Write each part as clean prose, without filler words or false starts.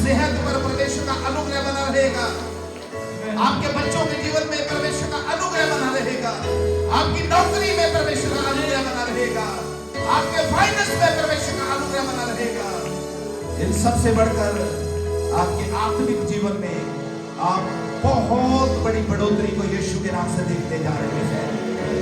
सेहत पर परमेश्वर का अनुग्रह बना रहेगा। आपके बच्चों के जीवन में परमेश्वर का अनुग्रह बना रहेगा। आपकी नौकरी में परमेश्वर का अनुग्रह बना रहेगा। आपके फाइनेंस में परमेश्वर का अनुग्रह बना रहेगा। इन सबसे बढ़कर आपके आत्मिक जीवन में आप बहुत बड़ी बढ़ोतरी को यीशु के नाम से देखने जा रहे हैं।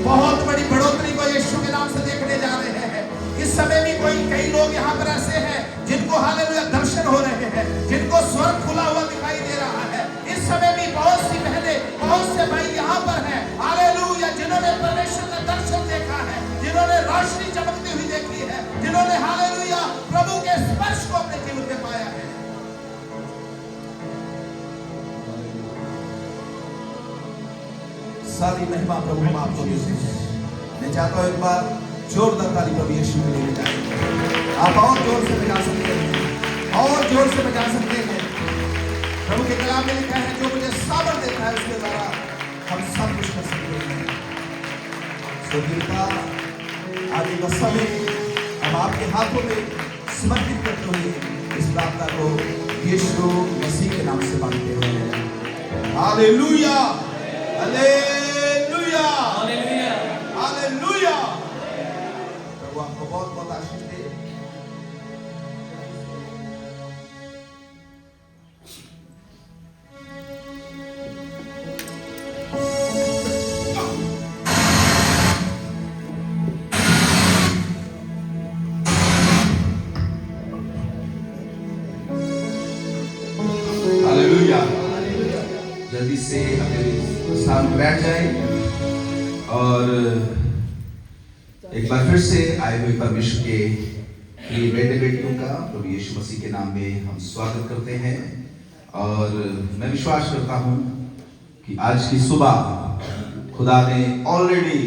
बहुत बड़ी बढ़ोतरी को यीशु के नाम से देखने जा रहे हैं। इस समय भी कई लोग यहाँ पर ऐसे हैं जिनको हालेलुया दर्शन हो रहे हैं, जिनको स्वर्ग खुला हुआ दिखाई दे रहा है। इस समय भी बहुत सी बहनें, बहुत से भाई यहाँ पर हैं हालेलुया, जिन्होंने परमेश्वर का दर्शन देखा है, जिन्होंने रोशनी चमकती हुई देखी है, जिन्होंने हालेलुया प्रभु के स्पर्श को अपने जीवन में पाया है। सारी महिमा प्रभु हम आपको देते हैं। मैं चाहता हूं एक बार जोरदार ताली प्रभु यीशु के लिए बजाएं। आप और जोर से बजा सकते हैं, और जोर से बजा सकते हैं। प्रभु के कलाम में लिखा है, जो मुझे सामर्थ देता है उसके द्वारा हम सब कुछ कर सकते हैं। सुधीरता आदि का समय हम आपके हाथों में समर्पित करते हुए इस प्रार्थना को यीशु मसीह के नाम से मांगते हैं। Hallelujah, hallelujah, hallelujah, hallelujah. प्रभु आपको बहुत बहुत आशीष दे। हालेलुया। जल्दी से अपने स्थान पर बैठ जाए और एक बार फिर से आए हुए परमेश्वर के प्रिय बेटे बेटियों का प्रभु यीशु मसीह के नाम में हम स्वागत करते हैं। और मैं विश्वास करता हूं कि आज की सुबह खुदा ने ऑलरेडी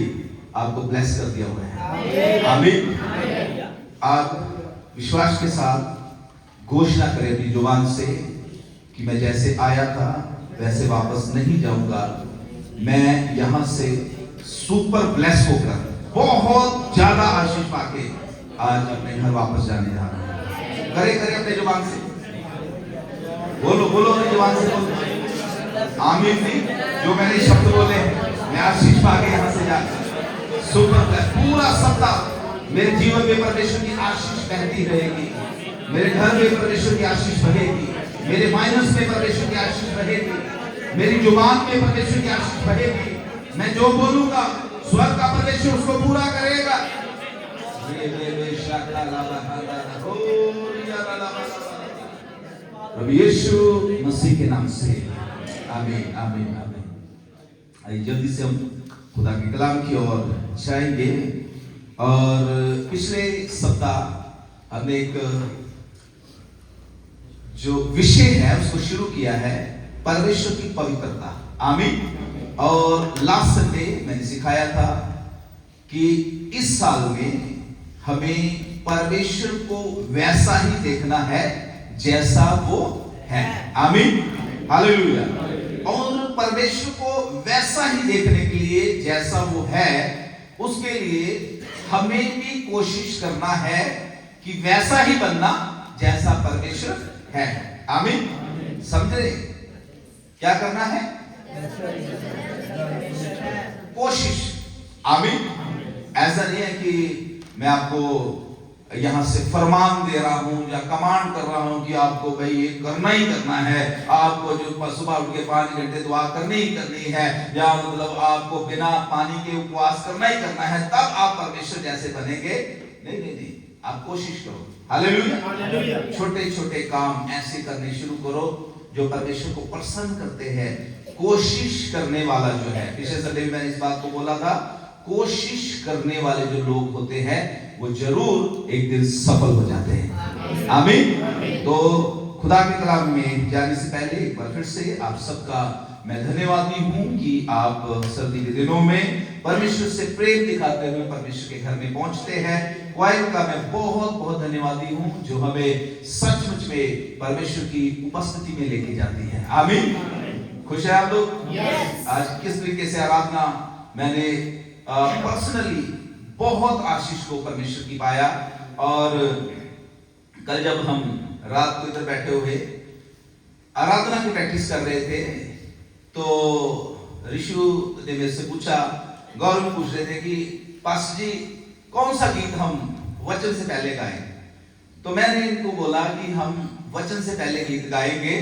आपको ब्लेस कर दिया हुआ है। आमीन। आप विश्वास के साथ घोषणा करें अपनी जुबान से कि मैं जैसे आया था वैसे वापस नहीं जाऊंगा। मैं यहां से सुपर ब्लेस होकर बहुत ज्यादा आशीष पाके आज अपने घर वापस जाने जा रहा हूं। करे अपने जुबान से बोलो अपनी जुबान से बोलो। आमीन जी। जो मैंने शब्द बोले मैं आशीष पाके यहां से जा सुपर ब्लेस। पूरा सप्ताह मेरे जीवन में परमेश्वर की आशीष बहती रहेगी। मेरे घर में परमेश्वर की आशीष बहेगी। मेरे फाइनेंस में परमेश्वर की आशीष बहेगी। मेरी जुबान में परमेश्वर की आशीष बहेगी। मैं जो बोलूंगा स्वर्ग का परमेश्वर उसको पूरा करेगा। प्रभु यीशु मसीह के नाम से आमीन, आमीन, आमीन। आइए जल्दी से हम खुदा के कलाम की ओर जाएंगे। और पिछले सप्ताह हमने एक जो विषय है उसको शुरू किया है, परमेश्वर की पवित्रता। आमीन। और लास्ट संडे मैंने सिखाया था कि इस साल में हमें परमेश्वर को वैसा ही देखना है जैसा वो है। आमीन, हालेलुया। और परमेश्वर को वैसा ही देखने के लिए जैसा वो है, उसके लिए हमें भी कोशिश करना है कि वैसा ही बनना जैसा परमेश्वर है। आमीन। समझे क्या करना है? कोशिश। आमीन। ऐसा नहीं है कि मैं आपको यहां से फरमान दे रहा हूं या कमांड कर रहा हूं कि आपको भाई ये करना ही करना है। आपको जो सुबह उठ के 5 घंटे दुआ करनी ही करनी है, या मतलब आपको बिना पानी के उपवास करना ही करना है, तब आप परमेश्वर जैसे बनेंगे। नहीं नहीं नहीं, आप कोशिश करो। हालेलुया। छोटे छोटे काम ऐसे करने शुरू करो जो परमेश्वर को प्रसन्न करते हैं। कोशिश करने वाला जो है, पिछले संडे में मैंने इस बात को बोला था, कोशिश करने वाले जो लोग होते हैं वो जरूर एक दिन सफल हो जाते हैं। आमीन। तो खुदा के कलाम में जाने से पहले एक बार फिर से आप सबका मैं धन्यवादी हूं कि आप सर्दी के दिनों में परमेश्वर से प्रेम दिखाते हुए परमेश्वर के घर में पहुंचते हैं। क्वाइल का मैं बहुत बहुत धन्यवादी हूं जो हमें सचमुच में परमेश्वर की उपस्थिति में लेके जाती है। आमीन। खुश है आप लोग? आज किस तरीके से आराधना मैंने पर्सनली बहुत आशीष को परमेश्वर की पाया। और कल जब हम रात को इधर बैठे हुए आराधना की प्रैक्टिस कर रहे थे तो ऋषु ने मेरे से पूछा, गौरव पूछ रहे थे कि पास्टर जी कौन सा गीत हम वचन से पहले गाएं। तो मैंने इनको बोला कि हम वचन से पहले गीत गाएंगे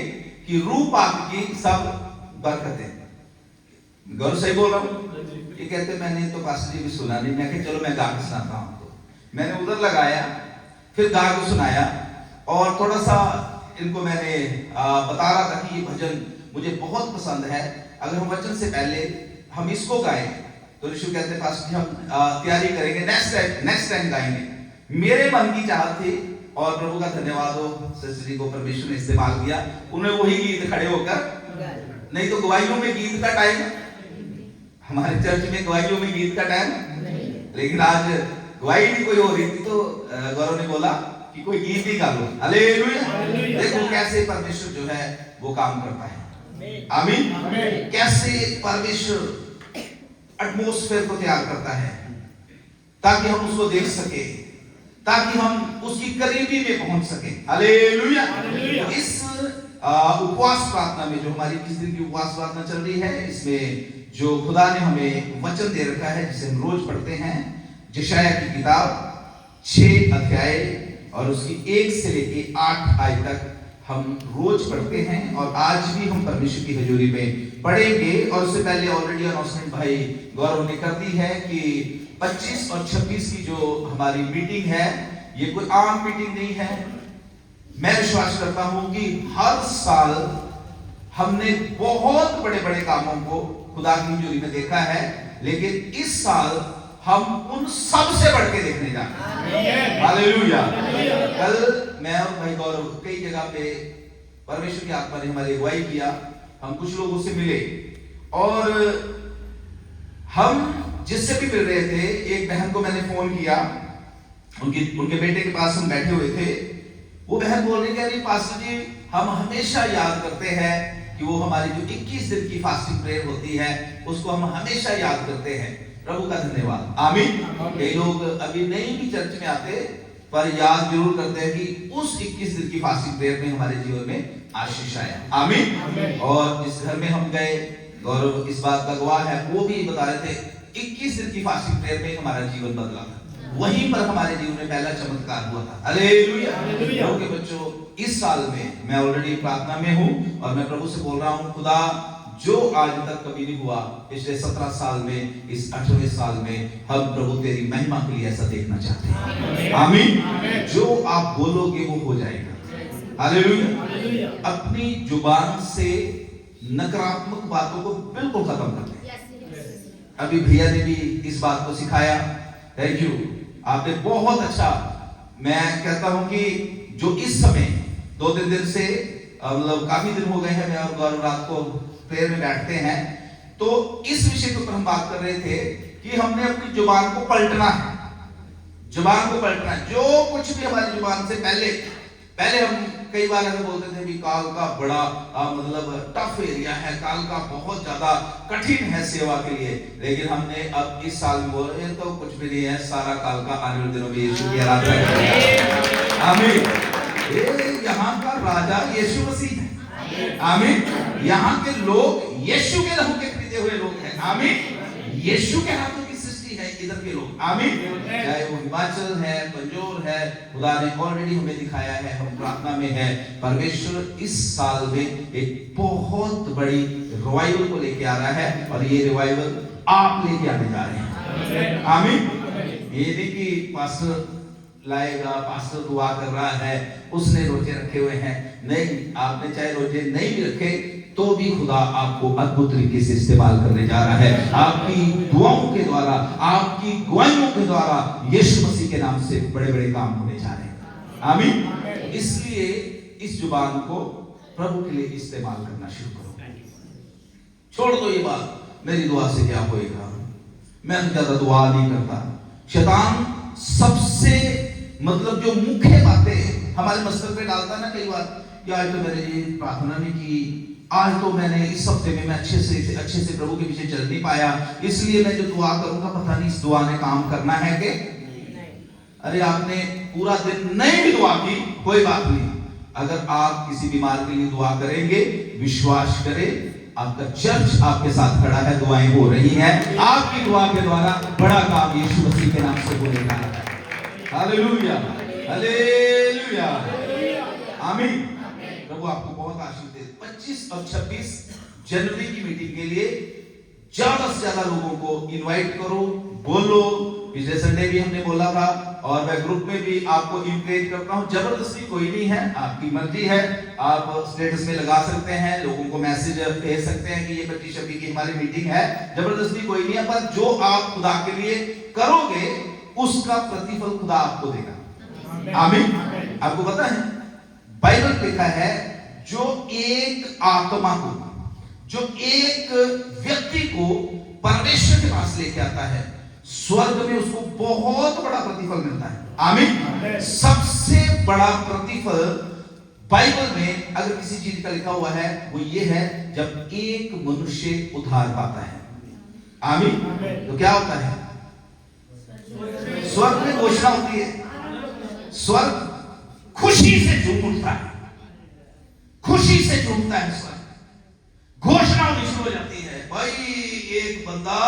कि रूप आपकी सब बरकतें। गौरव सही बोल रहा हूँ? ये कहते मैंने तो पास्टर जी भी सुना नहीं। मैं चलो मैं गा के सुनाता हूँ आपको। मैंने उधर लगाया, फिर गा के सुनाया और थोड़ा सा इनको मैंने बता रहा था कि ये भजन मुझे बहुत पसंद है, अगर हम वचन से पहले हम इसको गाएं तो ऋषु कहते पास्टर जी हम तैयारी करेंगे, नेक्स्ट टाइम गाएंगे। मेरे मन की चाहत थी और प्रभु का धन्यवाद हो, सिस्टर जी को परमेश्वर ने इस्तेमाल किया, उन्हें वही गीत खड़े होकर, नहीं तो गवाहियों में गीत का टाइम, हमारे चर्च में गवाहियों में गीत का टाइम, लेकिन आज गवाही भी कोई हो रही थी तो गौरव ने बोला कि कोई गीत ही गा लो। हालेलुया। देखो कैसे परमेश्वर जो है वो काम करता है। आमीन। कैसे परमेश्वर एटमॉस्फेयर को तैयार करता है ताकि हम उसको देख सके, ताकि हम उसकी करीबी में पहुंच सके। हालेलुया। इस उपवास प्रार्थना में, जो हमारी 21 दिन की उपवास प्रार्थना चल रही है, इसमें जो खुदा ने हमें वचन दे रखा है जिसे हम रोज पढ़ते हैं, यशायाह की किताब 6 अध्याय और उसकी 1 से लेके 8 आयत तक हम रोज पढ़ते हैं और आज भी हम परमेश्वर की हजूरी में पढ़ेंगे। और उससे पहले ऑलरेडी अनाउंसमेंट भाई गौरव ने कर दी है कि 25 और 26 की जो हमारी मीटिंग है, ये कोई आम मीटिंग नहीं है। मैं विश्वास करता हूं कि हर साल हमने बहुत बड़े बड़े कामों को खुदा की हजूरी में देखा है, लेकिन इस साल हम उन सब से बढ़ के देखने जा रहे हैं। हालेलुया। कल मैं और भाई गौरव कई जगह पे परमेश्वर की आत्मा ने हमारी अगुवाई किया, हम कुछ लोगों से मिले और हम जिससे भी मिल रहे थे, एक बहन को मैंने फोन किया, उनके बेटे के पास हम बैठे हुए थे। वो बहन बोल रही है, पास्टर जी हम हमेशा याद करते हैं कि वो हमारी जो 21 दिन की फास्टिंग प्रेयर होती है उसको हम हमेशा याद करते हैं। प्रभु का धन्यवाद। आमीन। कई लोग अभी नहीं भी चर्च में आते पर याद जरूर करते हैं कि उस 21 दिन की फास्टिंग प्रेयर में हमारे जीवन में आशीष आया। आमीन। और जिस घर में हम गए, गौरव इस बात का गवाह है, वो भी बता रहे थे 21 दिन की फास्टिंग प्रेयर में हमारा जीवन बदला था, वहीं पर हमारे जीवन में पहला चमत्कार हुआ था। हालेलुया। प्रभु के बच्चों, इस साल में मैं ऑलरेडी प्रार्थना में हूं और मैं प्रभु से बोल रहा हूं, खुदा जो आज तक कभी नहीं हुआ, पिछले 17 साल में, इस 18वें साल में हम प्रभु तेरी महिमा के लिए ऐसा देखना चाहते हैं। आमीन। जो आप बोलोगे वो हो जाएगा। हालेलुया। अपनी जुबान से नकारात्मक बातों को बिल्कुल खत्म कर दें। अभी भैया ने भी इस बात को सिखाया, थैंक यू, आपने बहुत अच्छा। मैं कहता हूं कि जो इस समय 2-3 दिन से मतलब काफी दिन हो गए हैं, मैं और गौरव रात को प्रेयर में बैठते हैं, तो इस विषय के ऊपर हम बात कर रहे थे कि हमने अपनी जुबान को पलटना है। जुबान को पलटना है। जो कुछ भी हमारी जुबान से पहले हम कई बार ऐसे बोलते थे कि काल का बड़ा मतलब टफ एरिया है, काल का बहुत ज्यादा कठिन है सेवा के लिए, लेकिन हमने अब इस साल में बोला ये तो कुछ भी नहीं है, सारा काल का आने वाले दिनों में यीशु की आराधना। आमीन। यहाँ का राजा यीशु मसीह है। आमीन। यहाँ के लोग यीशु के लहू के खरीदे हुए लोग हैं। आमीन। यीशु के हाथों की सृष्टि है इधर के लोग। आमीन। चाहे वो हिमाचल है, पंजोर है, खुदा ने ऑलरेडी हमें दिखाया है, हम प्रार्थना में है। परमेश्वर इस साल में एक बहुत बड़ी रिवाइवल को लेके आ रहा है और ये रिवाइवल आप लेके आने जा रहे हैं। आमीन। ये नहीं कि पास्टर लाएगा, पास्टर दुआ कर रहा है, उसने रोजे रखे हुए हैं, नहीं, आपने चाहे रोजे नहीं भी रखे तो भी खुदा आपको अद्भुत तरीके से इस्तेमाल करने जा रहा है। आपकी दुआओं के द्वारा, आपकी गवाहियों के द्वारा यीशु मसीह के नाम से बड़े बड़े काम होने जा रहे हैं। आमीन। इसलिए इस जुबान को प्रभु के लिए इस्तेमाल करना शुरू करो। छोड़ दो ये बात मेरी दुआ से क्या होएगा, मैं ज्यादा दुआ नहीं करता। शैतान सबसे मतलब जो मुख्य बातें हमारे मस्तक पे डालता है ना कई बार, कि आज तो मैंने ये प्रार्थना नहीं की, आज तो मैंने इस हफ्ते में मैं अच्छे से प्रभु के पीछे चल नहीं पाया, इसलिए मैं जो दुआ करूंगा पता नहीं इस दुआ ने काम करना है कि। अरे आपने पूरा दिन नहीं भी दुआ की कोई बात नहीं, अगर आप किसी बीमार के लिए दुआ करेंगे, विश्वास करें आपका चर्च आपके साथ खड़ा है, दुआएं हो रही हैं, आपकी दुआ के द्वारा बड़ा काम यीशु मसीह के नाम से होने वाला है। हालेलुया, हालेलुया, आमीन। प्रभु आपको बहुत आशीष दे। 25 और 26 जनवरी की मीटिंग के लिए ज्यादा से ज्यादा लोगों को इनवाइट करो, बोलो। पिछले संडे भी हमने बोला था और मैं ग्रुप में भी आपको इनकरेज करता हूं। जबरदस्ती कोई नहीं है, आपकी मर्जी है, आप स्टेटस में लगा सकते हैं, लोगों को मैसेज भेज सकते हैं कि ये 25-26 की हमारी मीटिंग है। जबरदस्ती कोई नहीं है, पर जो आप खुदा के लिए करोगे उसका प्रतिफल खुदा आपको देगा। आमीन। आपको पता है बाइबल में लिखा है, जो एक आत्मा को, जो एक व्यक्ति को परमेश्वर के पास लेके आता है, स्वर्ग में उसको बहुत बड़ा प्रतिफल मिलता है। आमीन। सबसे बड़ा प्रतिफल बाइबल में अगर किसी चीज का लिखा हुआ है वो ये है, जब एक मनुष्य उद्धार पाता है। आमीन। तो क्या होता है? स्वर्ग में घोषणा होती है, स्वर्ग खुशी से झूम उठता है, खुशी से झूमता है स्वर्ग। घोषणा होनी शुरू हो जाती है, भाई एक बंदा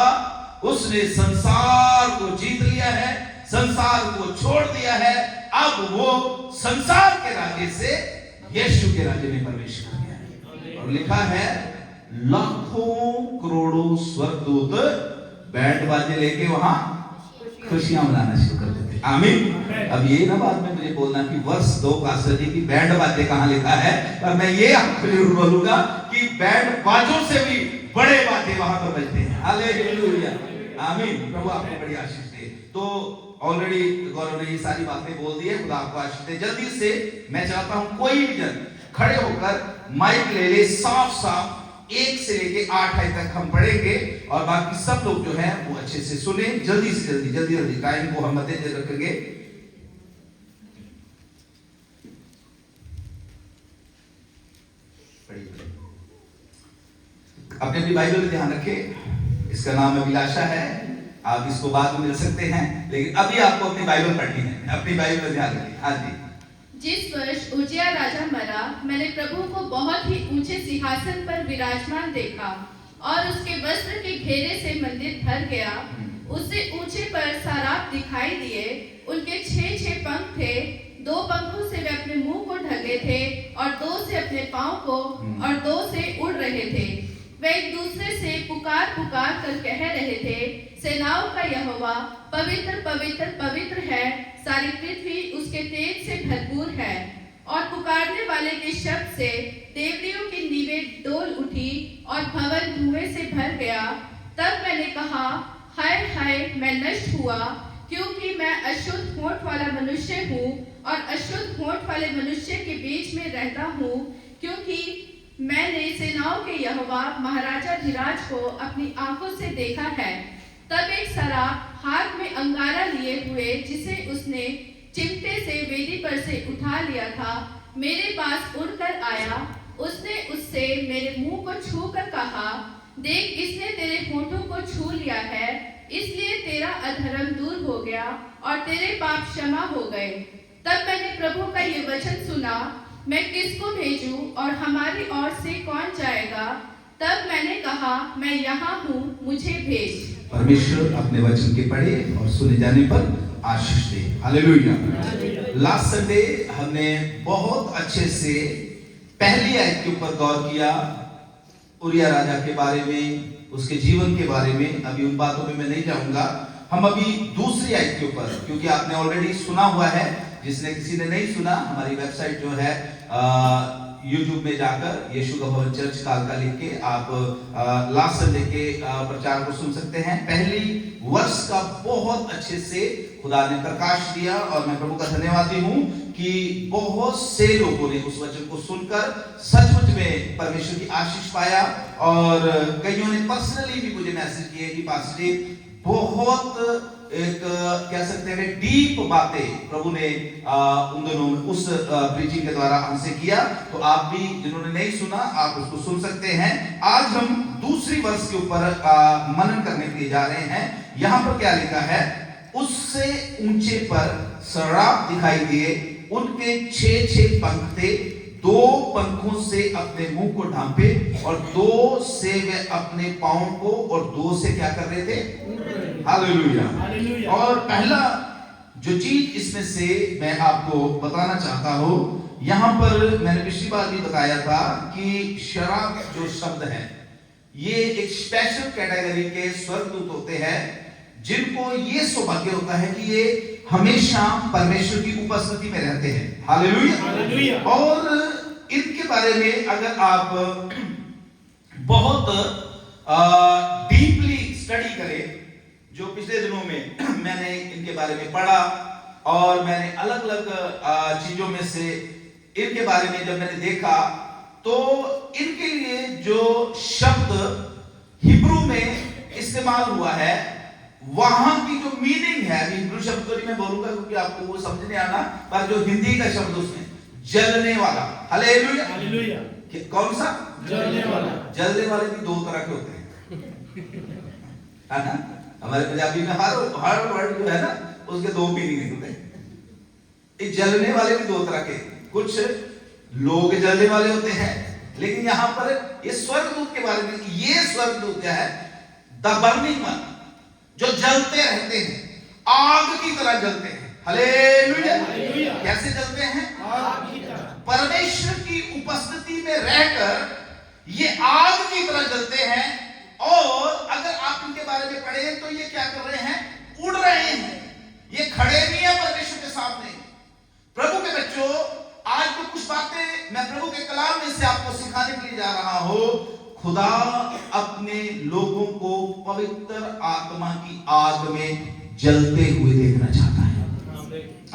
उसने संसार को जीत लिया है, संसार को छोड़ दिया है, अब वो संसार के राज्य से यीशु के राज्य में प्रवेश कर गया है। और लिखा है लाखों करोड़ों स्वर्गदूत बैंड बाजे लेके वहां खुशियां मनाना शुरू कर देते हैं। आमीन। अब ये ना बाद में मुझे बोलना कि वर्ष 2 पास्टर जी की बैंड बाजे कहां लिखा है, पर मैं ये आपको जरूर बोलूंगा कि बैंड बाजों से भी बड़े बाजे वहां पर बजते हैं। हालेलुया, आमीन। प्रभु आपको बड़ी आशीष दे। तो ऑलरेडी गौरव ने ये सारी बातें बोल दी है, खुदा आपको आशीष दे। जल्दी से मैं चाहता हूं कोई भी जन खड़े होकर माइक ले ले, साफ साफ 1 से लेके 8 तक हम पढ़ेंगे और बाकी सब लोग जो है वो अच्छे से सुने। जल्दी से जल्दी जल्दी जल्दी टाइम को हम मद्देनजर रखेंगे। अपने अपनी बाइबल में ध्यान रखें। इसका नाम अभिलाषा है, आप इसको बाद में मिल सकते हैं, लेकिन अभी आपको अपनी बाइबल पढ़नी है। अपनी बाइबल में ध्यान रखें। हाँ जी। जिस वर्ष उजिया राजा मरा, मैंने प्रभु को बहुत ही ऊंचे सिंहासन पर विराजमान देखा और उसके वस्त्र के घेरे से मंदिर भर गया। उससे ऊंचे पर साराप दिखाई दिए, उनके 6 पंख थे। 2 पंखों से वे अपने मुंह को ढके थे और 2 से अपने पांव को और 2 से उड़ रहे थे। वे एक दूसरे से पुकार पुकार कर कह रहे थे, सेनाओं का यहोवा पवित्र पवित्र पवित्र है, सारी पृथ्वी उसके तेज से भरपूर है। और पुकारने वाले के शब्द से देवरियों की नींवें डोल उठी और भवन धुएं से भर गया। तब मैंने कहा, हाय हाय, मैं नष्ट हुआ, क्योंकि मैं अशुद्ध होंठ वाला मनुष्य हूँ और अशुद्ध होंठ वाले मनुष्य के बीच में रहता हूँ, क्योंकि मैंने सेनाओं के यहोवा महाराजा धीराज को अपनी आंखों से देखा है। तब एक सराप हाथ में अंगारा लिए हुए, जिसे उसने चिमटे से वेदी पर से उठा लिया था, मेरे पास उड़कर आया। उसने उससे मेरे मुंह को छूकर कहा, देख, इसने तेरे होठों को छू लिया है, इसलिए तेरा अधर्म दूर हो गया और तेरे पाप क्षमा हो गए। तब मैंने प्रभु का ये वचन सुना, मैं किसको भेजूं और हमारी ओर से कौन जाएगा? तब मैंने कहा, मैं यहाँ हूँ, मुझे भेज। परमेश्वर अपने वचन के पढ़े और सुने जाने पर आशीष दे। हालेलुया। लास्ट संडे हमने बहुत अच्छे से पहली आयत के ऊपर गौर किया, उरिया राजा के बारे में, उसके जीवन के बारे में। अभी उन बातों में मैं नहीं जाऊंगा। हम अभी दूसरी आयत के ऊपर, क्योंकि आपने ऑलरेडी सुना हुआ है, जिसने किसी ने नहीं सुना, हमारी वेबसाइट जो है YouTube में जाकर यीशु का भवन चर्च कालका लिख के आप लास्ट संडे के प्रचार को सुन सकते हैं। पहली वर्ष का बहुत अच्छे से खुदा ने प्रकाश दिया और मैं प्रभु का धन्यवादी हूँ कि बहुत से लोगों ने उस वचन को सुनकर सचमुच में परमेश्वर की आशीष पाया। और कईयों ने पर्सनली भी मुझे मैसेज किए कि पास्टर जी, बहुत एक कह सकते हैं डीप बातें प्रभु ने उन दोनों उस प्रीचिंग के द्वारा हमसे किया। तो आप भी जिन्होंने नहीं सुना, आप उसको सुन सकते हैं। आज हम दूसरी वर्ष के ऊपर मनन करने के लिए जा रहे हैं। यहाँ पर क्या लिखा है, उससे ऊंचे पर सराप दिखाई दिए, उनके 6 पंख थे, 2 पंखों से अपने मुंह को ढांपे और 2 से वे अपने पांव को और 2 से क्या कर रहे थे? हालेलुया। और पहला जो चीज इसमें से मैं आपको बताना चाहता हूं, यहां पर मैंने पिछली बार भी बताया था कि शराब जो शब्द है ये एक स्पेशल कैटेगरी के स्वर्गदूत होते हैं जिनको ये सौभाग्य होता है कि ये हमेशा परमेश्वर की उपस्थिति में रहते हैं। हालेलुया। और इनके बारे में अगर आप बहुत डीपली स्टडी करें, जो पिछले दिनों में मैंने इनके बारे में पढ़ा और मैंने अलग अलग चीजों में से इनके बारे में जब मैंने देखा, तो इनके लिए जो शब्द हिब्रू में इस्तेमाल हुआ है वहां की जो मीनिंग है, हिब्रू शब्द तो नहीं मैं बोलूंगा क्योंकि आपको वो समझ नहीं आना, पर जो हिंदी का शब्द उसमें जलने वाला। हालेलुया। कौन सा? जलने वाला। जलने वाले भी 2 तरह के होते हैं, है ना? हमारे पंजाबी में हर वर्ड जो है ना उसके 2 मीनिंग होते हैं। ये जलने वाले भी 2 तरह के, कुछ लोग जलने वाले होते हैं, लेकिन यहां पर ये स्वर्गदूत के बारे में, ये स्वर्गदूत क्या है? द बर्निंग वन, जो जलते रहते हैं, आग की तरह जलते हैं। हालेलुया। कैसे जलते हैं? आग की तरह। परमेश्वर की उपस्थिति में रहकर ये आग की तरह जलते हैं। और अगर आप इनके बारे में पढ़ें तो ये क्या कर रहे हैं? उड़ रहे हैं। ये खड़े नहीं है परमेश्वर के सामने। प्रभु के बच्चों, आज तो कुछ बातें मैं प्रभु के कलाम में से आपको सिखाने के लिए जा रहा हूं। खुदा अपने लोगों को पवित्र आत्मा की आग में जलते हुए देखना चाहता है।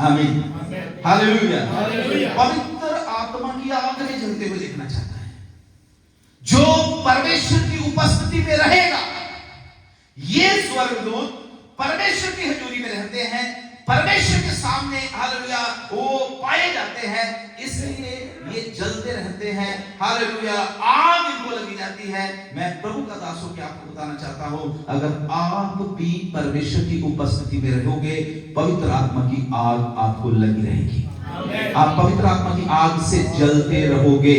आमीन। हालेलुया। पवित्र आत्मा की आग में जलते हुए देखना चाहता है। जो परमेश्वर की उपस्थिति में रहेगा, ये स्वर्गदूत परमेश्वर की हजूरी में रहते हैं, परमेश्वर के सामने हालेलुया वो पाए जाते हैं, इसलिए ये जलते रहते हैं। हालेलुया। आग इनको लगी जाती है। मैं प्रभु का दास होकर आपको बताना चाहता हूं, अगर आप भी परमेश्वर की उपस्थिति में रहोगे, पवित्र आत्मा की आग आपको लगी रहेगी। आप पवित्र आत्मा की आग से जलते रहोगे।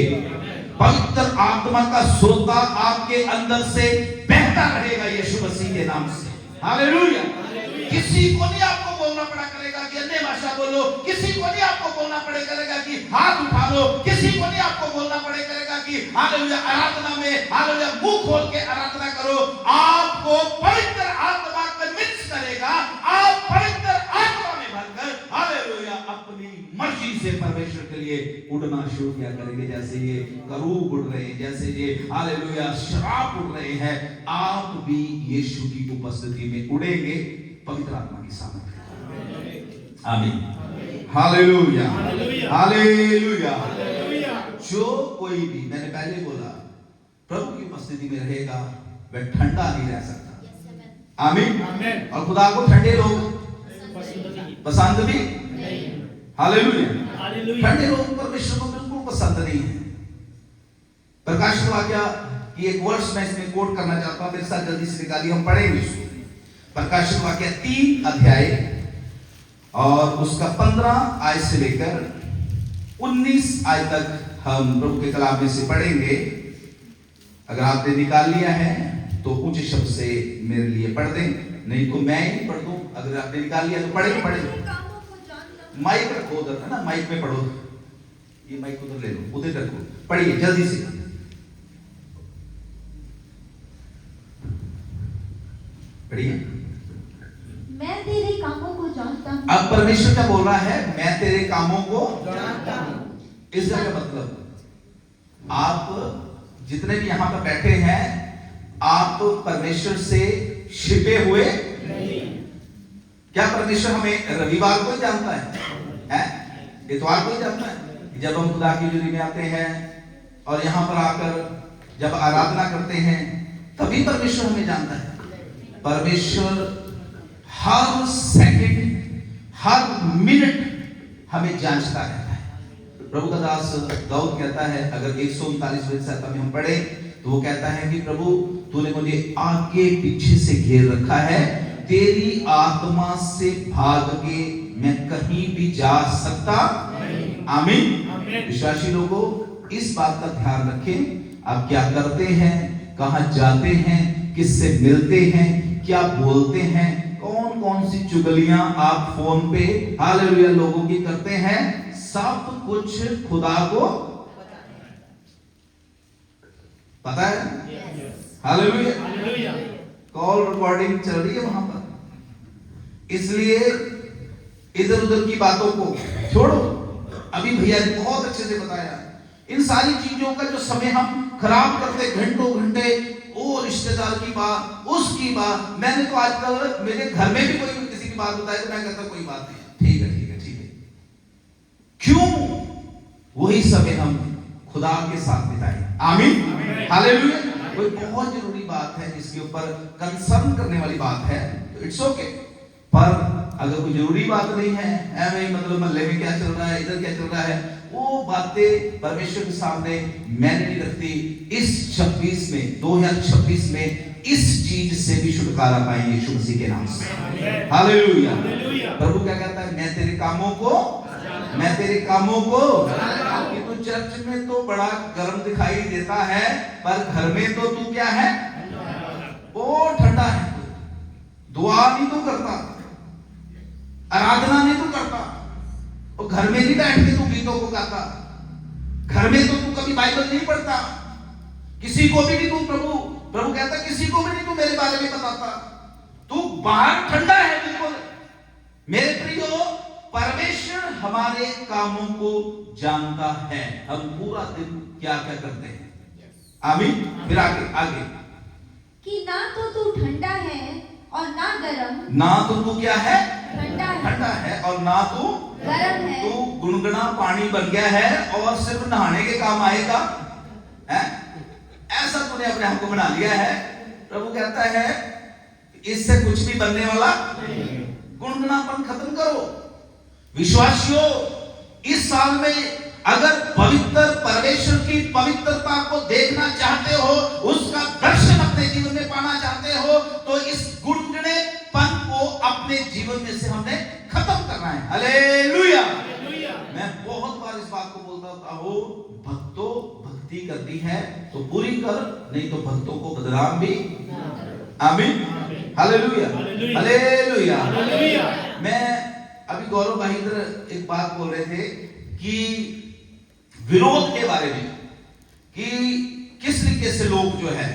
पवित्र आत्मा का सोता आपके अंदर से बहता रहेगा यीशु मसीह के नाम से। हालेलुया। किसी को नहीं आपको बोलना पड़ा करेगा कि अन्य भाषा बोलो, किसी को नहीं आपको बोलना पड़े करेगा कि हाथ उठा लो, किसी को नहीं आपको बोलना पड़े करेगा कि हालेलुया आराधना में हालेलुया मुंह खोल के आराधना करो। आपको पवित्र आत्मा कन्विंस करेगा। आप पवित्र आत्मा में भरकर हालेलुया अपनी मर्जी से परमेश्वर के लिए उड़ना शुरू किया करेंगे। जैसे ये करूब उड़ रहे हैं, जैसे ये हालेलुया शराब उड़ रहे हैं, आप भी यीशु की उपस्थिति में उड़ेंगे पवित्र आत्मा की सामर्थ्य। आमीन। हालेलुया। हालेलुया। जो कोई भी, मैंने पहले बोला, प्रभु की उपस्थिति में रहेगा वह ठंडा नहीं रह सकता। आमीन। और खुदा को ठंडे लोग पसंद भी नहीं। हालेलुया। ठंडे लोग परमेश्वर को बिल्कुल पसंद नहीं है। प्रकाशित वाक्य की एक वर्ष मैं इसमें कोट करना चाहता हूं, मेरे साथ जल्दी से निकालिए, हम पढ़ेंगे। प्रकाशित वाक्य 3 अध्याय और उसका 15 आयत से लेकर 19 आयत तक हम प्रभु के कलाम में से पढ़ेंगे। अगर आपने निकाल लिया है तो ऊंचे शब्द से मेरे लिए पढ़ दें, नहीं तो मैं ही पढ़ दूं। अगर आपने निकाल लिया तो पढ़े। माइक रखो उधर, है ना, माइक में पढ़ो। ये माइक उधर ले लो, उधर रखो, पढ़िए जल्दी से। पढ़िए। मैं तेरे कामों को जानता हूं। अब परमेश्वर क्या बोल रहा है? मैं तेरे कामों को जानता हूं। इसका क्या मतलब? आप जितने भी यहां पर बैठे हैं, आप परमेश्वर से छिपे हुए नहीं। क्या परमेश्वर हमें रविवार को ही जानता है? इतवार को ही जानता है? जब हम खुदा की हजूरी में आते हैं और यहां पर आकर जब आराधना करते हैं, तभी परमेश्वर हमें जानता है। परमेश्वर हर सेकंड, हर मिनट हमें जांचता रहता है। प्रभु का दास दाऊद कहता है, अगर 139 वचन में हम पढ़े तो वो कहता है कि प्रभु तूने मुझे आगे पीछे से घेर रखा है, तेरी आत्मा से भाग के मैं कहीं भी जा सकता नहीं। आमीन। विश्वासी लोगों, इस बात का ध्यान रखें, आप क्या करते हैं, कहां जाते हैं, किससे मिलते हैं, क्या बोलते हैं, कौन कौन सी चुगलियां आप फोन पे हालेलुया लोगों की करते हैं, सब कुछ खुदा को पता है। हालेलुया। कॉल रिकॉर्डिंग चल रही है वहां पर, इसलिए इधर उधर की बातों को छोड़ो। अभी भैया ने बहुत अच्छे से बताया, इन सारी चीजों का जो समय हम खराब करते घंटों घंटे, वो रिश्तेदार की बात, उसकी बात। मैंने तो आजकल मेरे घर में भी कोई किसी की बात बताए तो मैं कहता कोई बात नहीं, ठीक है ठीक है ठीक है। क्यों? वही समय हम खुदा के साथ बिताए। आमीन, हालेलुया। कोई बहुत जरूरी बात है जिसके ऊपर कंसर्न करने वाली बात है तो इट्स ओके, पर अगर कोई जरूरी बात नहीं है, ऐਵੇਂ मतलब मोहल्ले में क्या चल रहा है, इधर क्या चल रहा है, वो बातें परमेश्वर के सामने मैंने नहीं रखती। इस 26 में 2026 में इस चीज से भी छुटकारा पाएंगे यीशु मसीह के नाम से। हालेलुया। प्रभु क्या कहता है, मैं तेरे कामों को कि तू चर्च में तो बड़ा गर्म दिखाई देता है, पर घर में तो तू क्या है, वो ठंडा है। दुआ नहीं तू करता, आराधना नहीं तू करता, और घर में नहीं बैठ के तू गीतों को गाता, घर में तो तू कभी बाइबल नहीं पढ़ता, किसी को भी नहीं तू प्रभु कहता किसी को भी नहीं तू मेरे बारे में बताता, तू बाहर ठंडा है बिल्कुल। मेरे प्रियो, परमेश्वर हमारे कामों को जानता है, हम पूरा दिन क्या क्या करते हैं। आमीन। फिर आगे कि ना तो तू ठंडा है और ना गरम, ना तो तू क्या है, ठंडा है और ना तू गरम है, तू गुनगुना पानी बन गया है और सिर्फ नहाने के काम आएगा, है ऐसा तूने अपने आप को बना लिया है। प्रभु कहता है इससे कुछ भी बनने वाला, गुनगुनापन खत्म करो। विश्वासियों, इस साल में अगर पवित्र परमेश्वर की पवित्रता को देखना चाहते हो, उसका दर्शन अपने जीवन में पाना चाहते हो, तो इस गुनगुनेपन को अपने जीवन में से हमने खत्म करना है। हालेलुया। मैं बहुत बार इस बात को बोलता हूं, भक्तों भक्ति करनी है तो पूरी कर, नहीं तो भक्तों को बदनाम भी। आमीन, हालेलुया, हालेलुया। मैं अभी गौरव भाई इधर एक बात बोल रहे थे कि विरोध के बारे में, कि किस तरीके से लोग जो है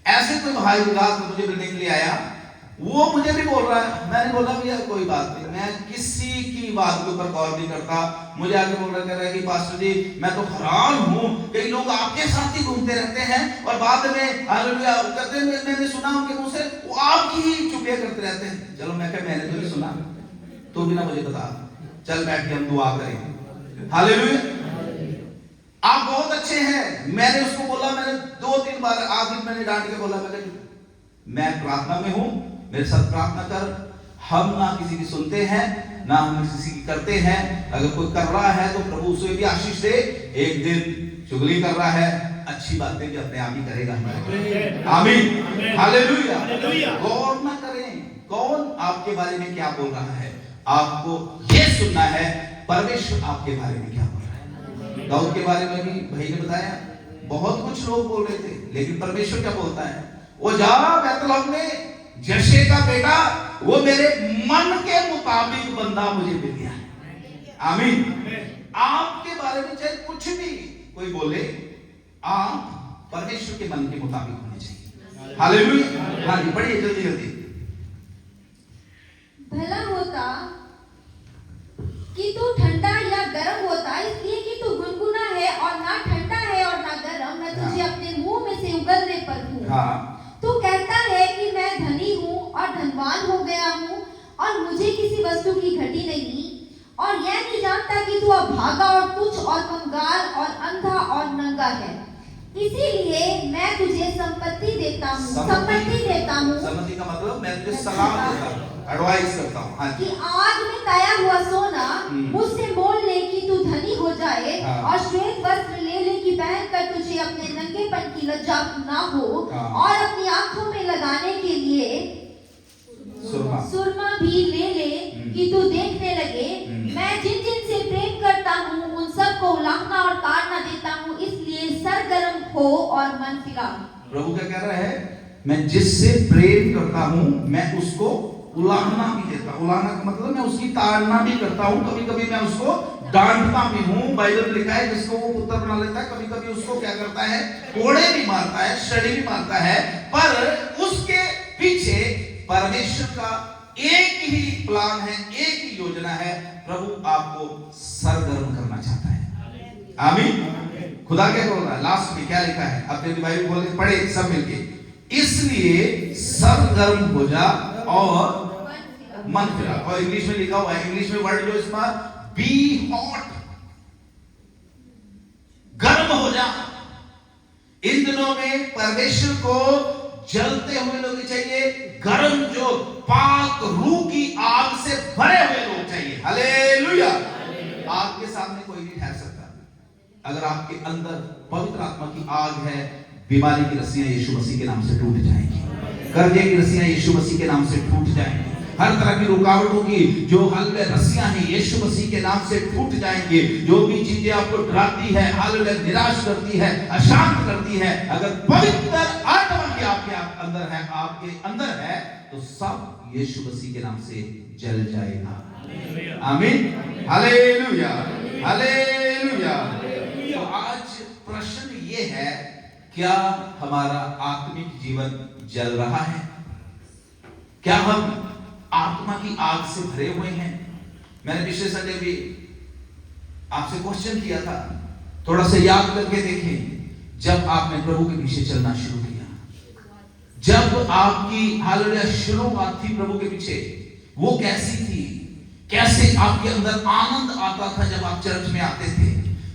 ऐसे, कोई भाई रात में मुझे मिलने के लिए आया, वो मुझे भी बोल रहा है, मैंने बोला भैया कोई बात नहीं, मैं किसी की बात के ऊपर गौर नहीं करता। मुझे आगे बोल रहा, कह रहा है कि पास्टर जी मैं तो हैरान हूं, कई लोग आपके साथ ही घूमते रहते हैं और बाद में हालेलुया करते हैं, मैंने सुना उनके मुंह से वो आपकी ही चुगलियां करते रहते हैं। चलो मैं कहा मैंने तो नहीं सुना, तो भी ना मुझे बता, चल बैठ के हम दुआ करें। हालेलुया। आप बहुत अच्छे हैं। मैंने उसको बोला, मैंने 2-3 बार आखिर मैंने डांट के बोला, मैं प्रार्थना में हूं, मेरे साथ प्रार्थना कर। हम ना किसी की सुनते हैं, ना हम किसी की करते हैं। अगर कोई कर रहा है तो प्रभु उसे भी आशीष दे। एक दिन चुगली कर रहा है, अच्छी बातें भी अपने आप ही करेगा। आमीन, हालेलुया। गौर ना करें कौन आपके बारे में क्या बोल रहा है, आपको यह सुनना है परमेश्वर आपके बारे में क्या बोल रहा है। दाऊद के बारे में भी भाई ने बताया, बहुत कुछ लोग बोल रहे थे, लेकिन परमेश्वर क्या बोलता है, वो जा बैतलहम में जशे का बेटा, वो मेरे मन के मुताबिक बंदा मुझे मिल गया है। आमीन। आपके बारे में चाहे कुछ भी कोई बोले, आप परमेश्वर के मन के मुताबिक होने चाहिए। हालेलुया। हाँ जी, पढ़िए जल्दी जल्दी। भला होता कि तू ठंडा या गर्म होता, इसलिए कि तू गुनगुना है और ना ठंडा है और ना गर्म, मैं तुझे अपने मुंह में से उगलने पर हूँ। हाँ। तू कहता है कि मैं धनी हूँ और धनवान हो गया हूँ और मुझे किसी वस्तु की घटी नहीं, और यह नहीं जानता कि तू अभागा और तुच्छ और कंगाल और अंधा और नंगा है। इसीलिए मैं तुझे संपत्ति देता हूँ। सम्मति का मतलब मैं तुझे सलाह देता हूँ, एडवाइस करता हूँ। हाँ कि आग में तया हुआ सोना मुझसे मोल ले कि तू धनी हो जाए, और श्वेत वस्त्र ले ले कि पहनकर तुझे अपने नंगेपन की लज्जा ना हो, और अपनी आंखों में लगाने के लिए सुरमा भी ले ले कि तू देखने लगे। मैं जिन जिन से प्रेम करता हूँ उन सब को उलाहना और ताड़ना देता हूँ, इसलिए सरगर्म हो और मन फिराओ। प्रभु क्या कह रहा है? मैं जिससे प्रेम करता हूं मैं उसको उलाहना भी देता हूं। उलाहना का मतलब मैं उसकी ताड़ना भी करता हूं, कभी कभी मैं उसको डांटता भी हूं। बाइबल में लिखा है जिसको वो पुत्र बना लेता है, कभी कभी उसको क्या करता है? कोड़े भी मारता है, छड़ी भी मारता है। पर उसके पीछे परमेश्वर का एक ही प्लान है, एक ही योजना है। प्रभु आपको सरगर्म करना चाहता है। आमीन। खुदा क्या बोल रहा है? लास्ट में क्या लिखा है? अपने बाइबल खोल के पढ़े सब मिलके। इसलिए सरगर्म हो जा और मन फिरा। और इंग्लिश में लिखा हुआ है, इंग्लिश में वर्ड जो इसमें बी हॉट, गर्म हो जा। इन दिनों में परमेश्वर को जलते हुए लोग चाहिए, गर्म जो पाक रूह की आग से भरे हुए लोग चाहिए। हालेलुया। आग के सामने कोई नहीं ठहर सकता। अगर आपके अंदर पवित्र आत्मा की आग है, बीमारी की रस्सियां यीशु मसीह के नाम से टूट जाएंगी, कर्जे की रस्सियां यीशु मसीह के नाम से टूट जाएंगी, हर तरह की रुकावटों की जो हालेलुया रस्सियां हैं यीशु मसीह के नाम से टूट जाएंगी। जो भी चीजें आपको डराती है, हालेलुया निराश करती है, अशांत करती है, अगर पवित्र आत्मा की आपके अंदर है, आपके अंदर है, तो सब यीशु मसीह के नाम से जल जाएगा। आमीन। Hallelujah, hallelujah. तो आज प्रश्न ये है, क्या हमारा आत्मिक जीवन जल रहा है? क्या हम आत्मा की आग से भरे हुए हैं? मैंने पिछले संडे भी आपसे क्वेश्चन किया था, थोड़ा सा याद करके देखें। जब आपने प्रभु के पीछे चलना शुरू किया, जब आपकी हालेलुया शुरुआत थी प्रभु के पीछे, वो कैसी थी? कैसे आपके अंदर आनंद आता था जब आप चर्च में आते थे?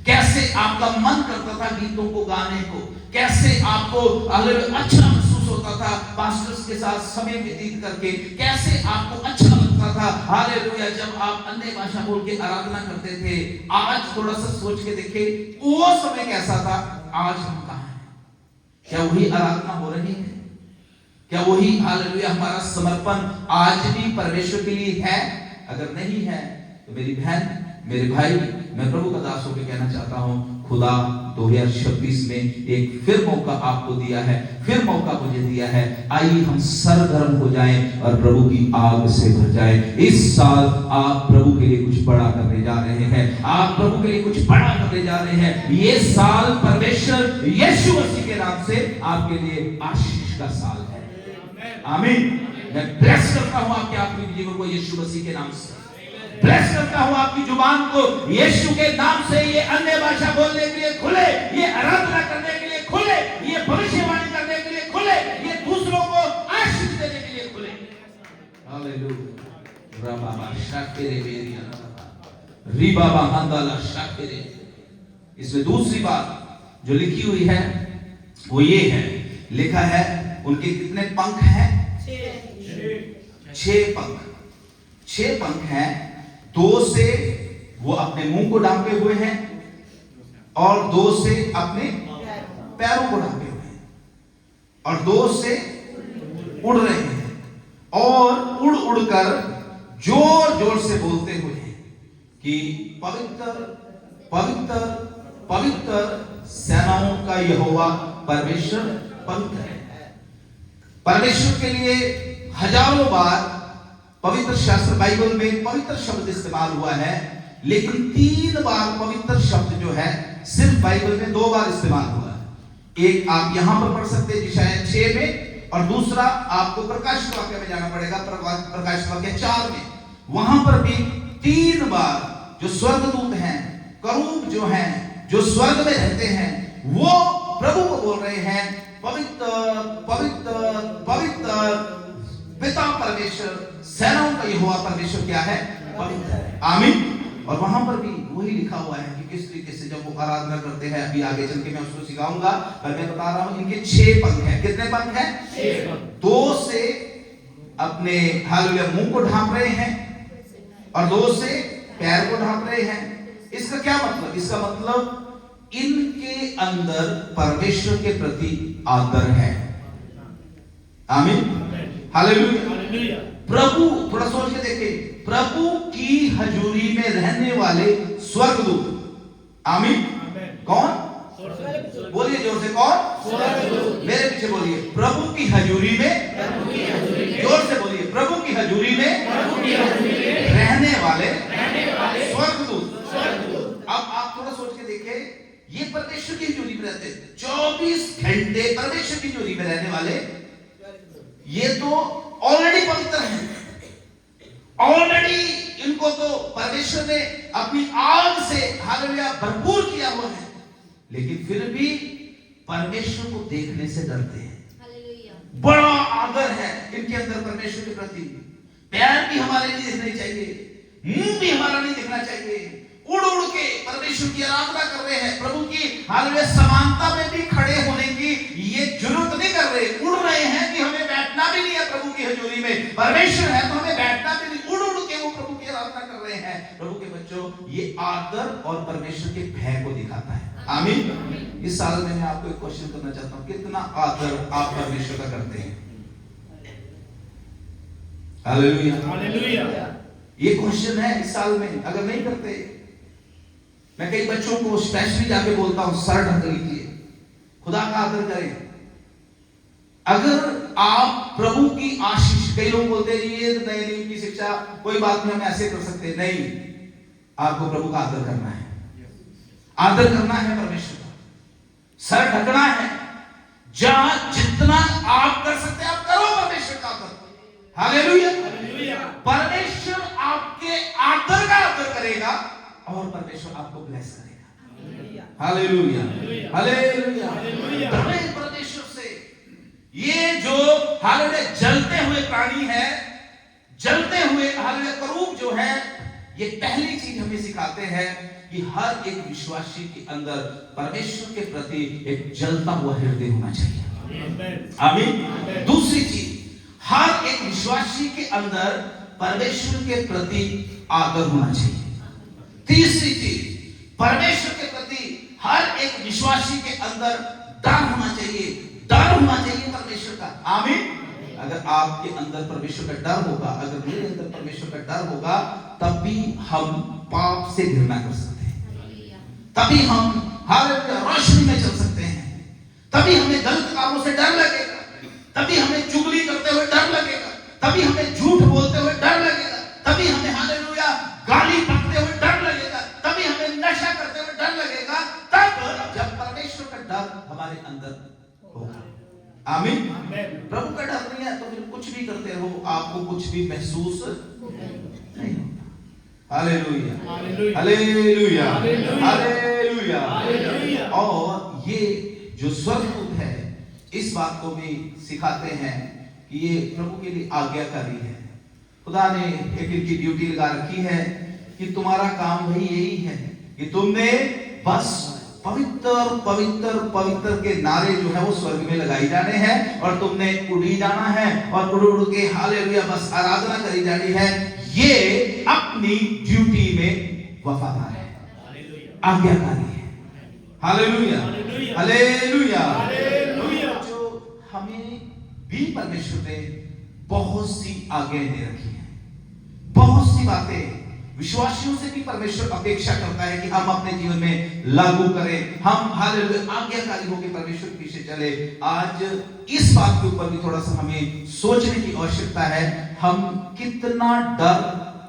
कैसे आपका मन करता था गीतों को गाने को? कैसे आपको अच्छा महसूस होता था पास्टर्स के साथ समय व्यतीत करके? कैसे आपको अच्छा लगता था हालेलुया जब आप अन्य भाषा बोल के आराधना करते थे? आज थोड़ा सा सोच के देखें, वो समय कैसा था, आज हम कहां हैं? क्या वही आराधना हो रही है? क्या वही हालेलुया हमारा समर्पण आज भी परमेश्वर के लिए है? अगर नहीं है तो मेरी बहन, मेरे भाई, मैं प्रभु का दास होकर कहना चाहता हूं, खुदा 2026 में एक फिर मौका आपको दिया है, फिर मौका मुझे दिया है। आइए हम सरगर्म हो जाएं और प्रभु की आग से भर जाएं। इस साल आप प्रभु के लिए कुछ बड़ा करने जा रहे हैं, आप प्रभु के लिए कुछ बड़ा करने जा रहे हैं। ये साल परमेश्वर यीशु मसीह के नाम से आपके लिए आशीष का साल है। आमीन। मैं ब्लेस करता हूं आपके आत्मिक जीवन को यीशु मसीह के नाम से, ब्लेस करता हूं आपकी जुबान को यीशु के नाम से। ये अन्य भाषा बोलने के लिए खुले, ये आराधना करने के लिए खुले, ये भविष्यवाणी करने के लिए खुले, ये दूसरों को आशीष देने के लिए खुले। हालेलुया। रबाबा शाकिरे बेरिया रिबाबा हंदाला शाकिरे। इसमें दूसरी बात जो लिखी हुई है वो ये है, लिखा है उनके कितने पंख हैं? 6 पंख। 6 पंख हैं। 2 से वो अपने मुंह को ढांपे हुए हैं और 2 से अपने पैरों को ढांपे हुए हैं और 2 से उड़ रहे हैं और उड़ उड़कर जोर जोर से बोलते हुए हैं कि पवित्र पवित्र पवित्र सेनाओं का यहोवा परमेश्वर पवित्र है। परमेश्वर के लिए हजारों बार पवित्र शास्त्र बाइबल में पवित्र शब्द इस्तेमाल हुआ है, लेकिन 3 बार पवित्र शब्द जो है सिर्फ बाइबल में 2 बार इस्तेमाल हुआ है। एक आप यहां पर पढ़ सकते हैं शायद 6 में, और दूसरा आपको प्रकाश वाक्य में जाना पड़ेगा, प्रकाश वाक्य 4 में। वहां पर भी 3 बार जो स्वर्गदूत हैं, करूब जो हैं, जो स्वर्ग में रहते हैं, वो प्रभु को बोल रहे हैं पवित्र पवित्र पवित्र पिता परमेश्वर, सेनाओं का यहोवा परमेश्वर क्या है? पवित्र है। आमीन। और वहां पर भी वही लिखा हुआ है कि किस तरीके से जब वो आराधना करते हैं, अभी आगे चल के मैं उसको सिखाऊंगा, पर मैं बता रहा हूं इनके 6 पंख हैं। कितने पंख हैं? 6 पंख। 2 से अपने हालेलुया मुंह को ढांप रहे हैं और 2 से पैर को ढांप रहे हैं। इसका क्या मतलब? इसका मतलब इनके अंदर परमेश्वर के प्रति आदर है। आमीन। हालेलुया। प्रभु, थोड़ा सोच के देखिए, प्रभु की हजूरी में रहने वाले स्वर्गदूत, आमीन। कौन? बोलिए जोर से, कौन? मेरे पीछे बोलिए, प्रभु की हजूरी में, जोर से बोलिए, प्रभु की हजूरी में रहने वाले स्वर्गदूत। अब आप थोड़ा सोच के देखें, ये परमेश्वर की हजूरी में रहते, 24 घंटे परमेश्वर की हजूरी में रहने वाले, ये तो ऑलरेडी पवित्र हैं, ऑलरेडी इनको तो परमेश्वर ने अपनी आग से हालेलुया भरपूर किया हुआ है, लेकिन फिर भी परमेश्वर को देखने से डरते हैं। बड़ा आदर है इनके अंदर परमेश्वर के प्रति। पैर भी हमारे नहीं दिखने चाहिए, मुंह भी हमारा नहीं दिखना चाहिए, उड़ उड़ के परमेश्वर की आराधना कर रहे हैं, प्रभु की हालेलुया समानता में भी खड़े होने की ये जरूरत नहीं कर रहे, उड़ रहे हैं कि हमें बैठना भी नहीं है प्रभु की हजूरी में, परमेश्वर है तो हमें बैठना भी नहीं, उड़ उड़ के वो प्रभु की आराधना कर रहे हैं। प्रभु के बच्चों, ये आदर और परमेश्वर के भय को दिखाता है। आमीन। इस साल में मैं आपको एक क्वेश्चन करना चाहता हूं, कितना आदर आप परमेश्वर का करते हैं? Hallelujah, hallelujah. ये क्वेश्चन है इस साल में, अगर नहीं करते, मैं कई बच्चों को स्पेशली जाके बोलता हूं, सर ढक लीजिए, खुदा का आदर करें। अगर आप प्रभु की आशीष, कई लोग बोलते हैं ये नई नीति की शिक्षा, कोई बात नहीं, हम ऐसे कर सकते नहीं, आपको प्रभु का आदर करना है, आदर करना है परमेश्वर का, सर ढकना है, जहां जितना आप कर सकते हैं आप करो परमेश्वर का आदर। हालेलुया, परमेश्वर आपके आदर का आदर करेगा और परमेश्वर आपको ब्लेस करेगा। Hallelujah, hallelujah. परमेश्वर से ये जो हालेलुया जलते हुए प्राणी है, जलते हुए हालेलुया करूब जो है, ये पहली चीज हमें सिखाते हैं कि हर एक विश्वासी के अंदर परमेश्वर के प्रति एक जलता हुआ हृदय होना चाहिए। आमीन। दूसरी चीज, हर एक विश्वासी के अंदर परमेश्वर के प्रति आदर होना चाहिए। तीसरी चीज, परमेश्वर के प्रति हर एक विश्वासी के अंदर डर होना चाहिए, डर होना चाहिए परमेश्वर का। आमीन। अगर आपके अंदर परमेश्वर का डर होगा, अगर मेरे अंदर परमेश्वर का डर होगा, तब भी हम पाप से घृणा कर सकते हैं, तभी हम हालेलुया रोशनी में चल सकते हैं, तभी हमें गलत कामों से डर लगेगा, तभी हमें चुगली करते हुए डर लगेगा, तभी हमें झूठ बोलते हुए डर लगेगा, तभी हमें हालेलुया गाली बकते हुए डर लगेगा, तभी हमें नशा करते हुए डर लगेगा, तब जब परमेश्वर का डर हमारे अंदर होगा। आमीन। प्रभु का डर नहीं है तो फिर कुछ भी करते रहो, आपको कुछ भी महसूस नहीं होता। Hallelujah, hallelujah, hallelujah. और ये जो स्वर्गदूत है, इस बात को भी सिखाते हैं कि ये प्रभु के लिए आज्ञाकारी है। खुदा ने एक इनकी ड्यूटी लगा रखी है कि तुम्हारा काम भाई यही है कि तुमने बस पवित्र पवित्र पवित्र के नारे जो है वो स्वर्ग में लगाई जाने हैं, और तुमने उड़ी जाना है और उड़ उड़ के हालेलुया बस आराधना करी जानी है। ये अपनी ड्यूटी में वफादार है, आज्ञाकारी है। Hallelujah, hallelujah. जो हमें भी परमेश्वर ने बहुत सी आज्ञाएं दे रखी हैं, बहुत सी बातें विश्वासियों से भी परमेश्वर अपेक्षा करता है कि हम अपने जीवन में लागू करें, हम हालेलुया आज्ञाकारी होकर परमेश्वर के पीछे चले। आज इस बात के ऊपर भी थोड़ा सा हमें सोचने की आवश्यकता है, हम कितना डर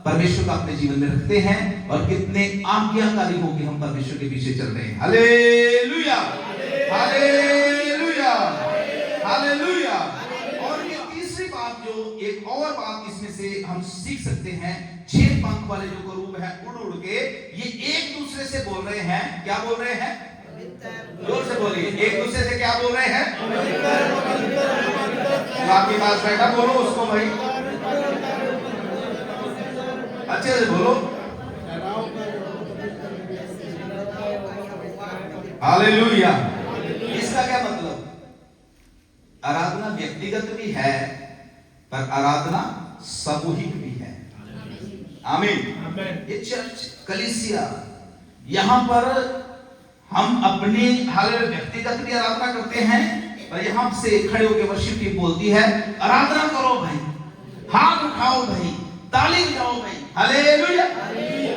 परमेश्वर का अपने जीवन में रखते हैं और कितने आज्ञाकारी होकर हम परमेश्वर के पीछे चल रहे हैं। Hallelujah, hallelujah, hallelujah. और ये तीसरी बात, जो एक और बात इसमें से हम सीख सकते हैं, 6 पंख वाले जो करूब है उड़ उड़ के ये एक दूसरे से बोल रहे हैं, क्या बोल रहे हैं? जोर से बोलिए, एक दूसरे से क्या बोल रहे हैं? आपके पास बैठा बोलो उसको भाई, अच्छे से बोलो। हालेलुया। इसका क्या मतलब? आराधना व्यक्तिगत भी है पर आराधना सामूहिक भी है। आमीन। ये चर्च कलीसिया, यहाँ पर हम अपने हालेलुया व्यक्तिगत भी आराधना करते हैं, पर यहाँ से खड़े होकर वर्शिप टीम बोलती है आराधना करो भाई, हाथ उठाओ भाई, ताली बजाओ भाई। हालेलुया।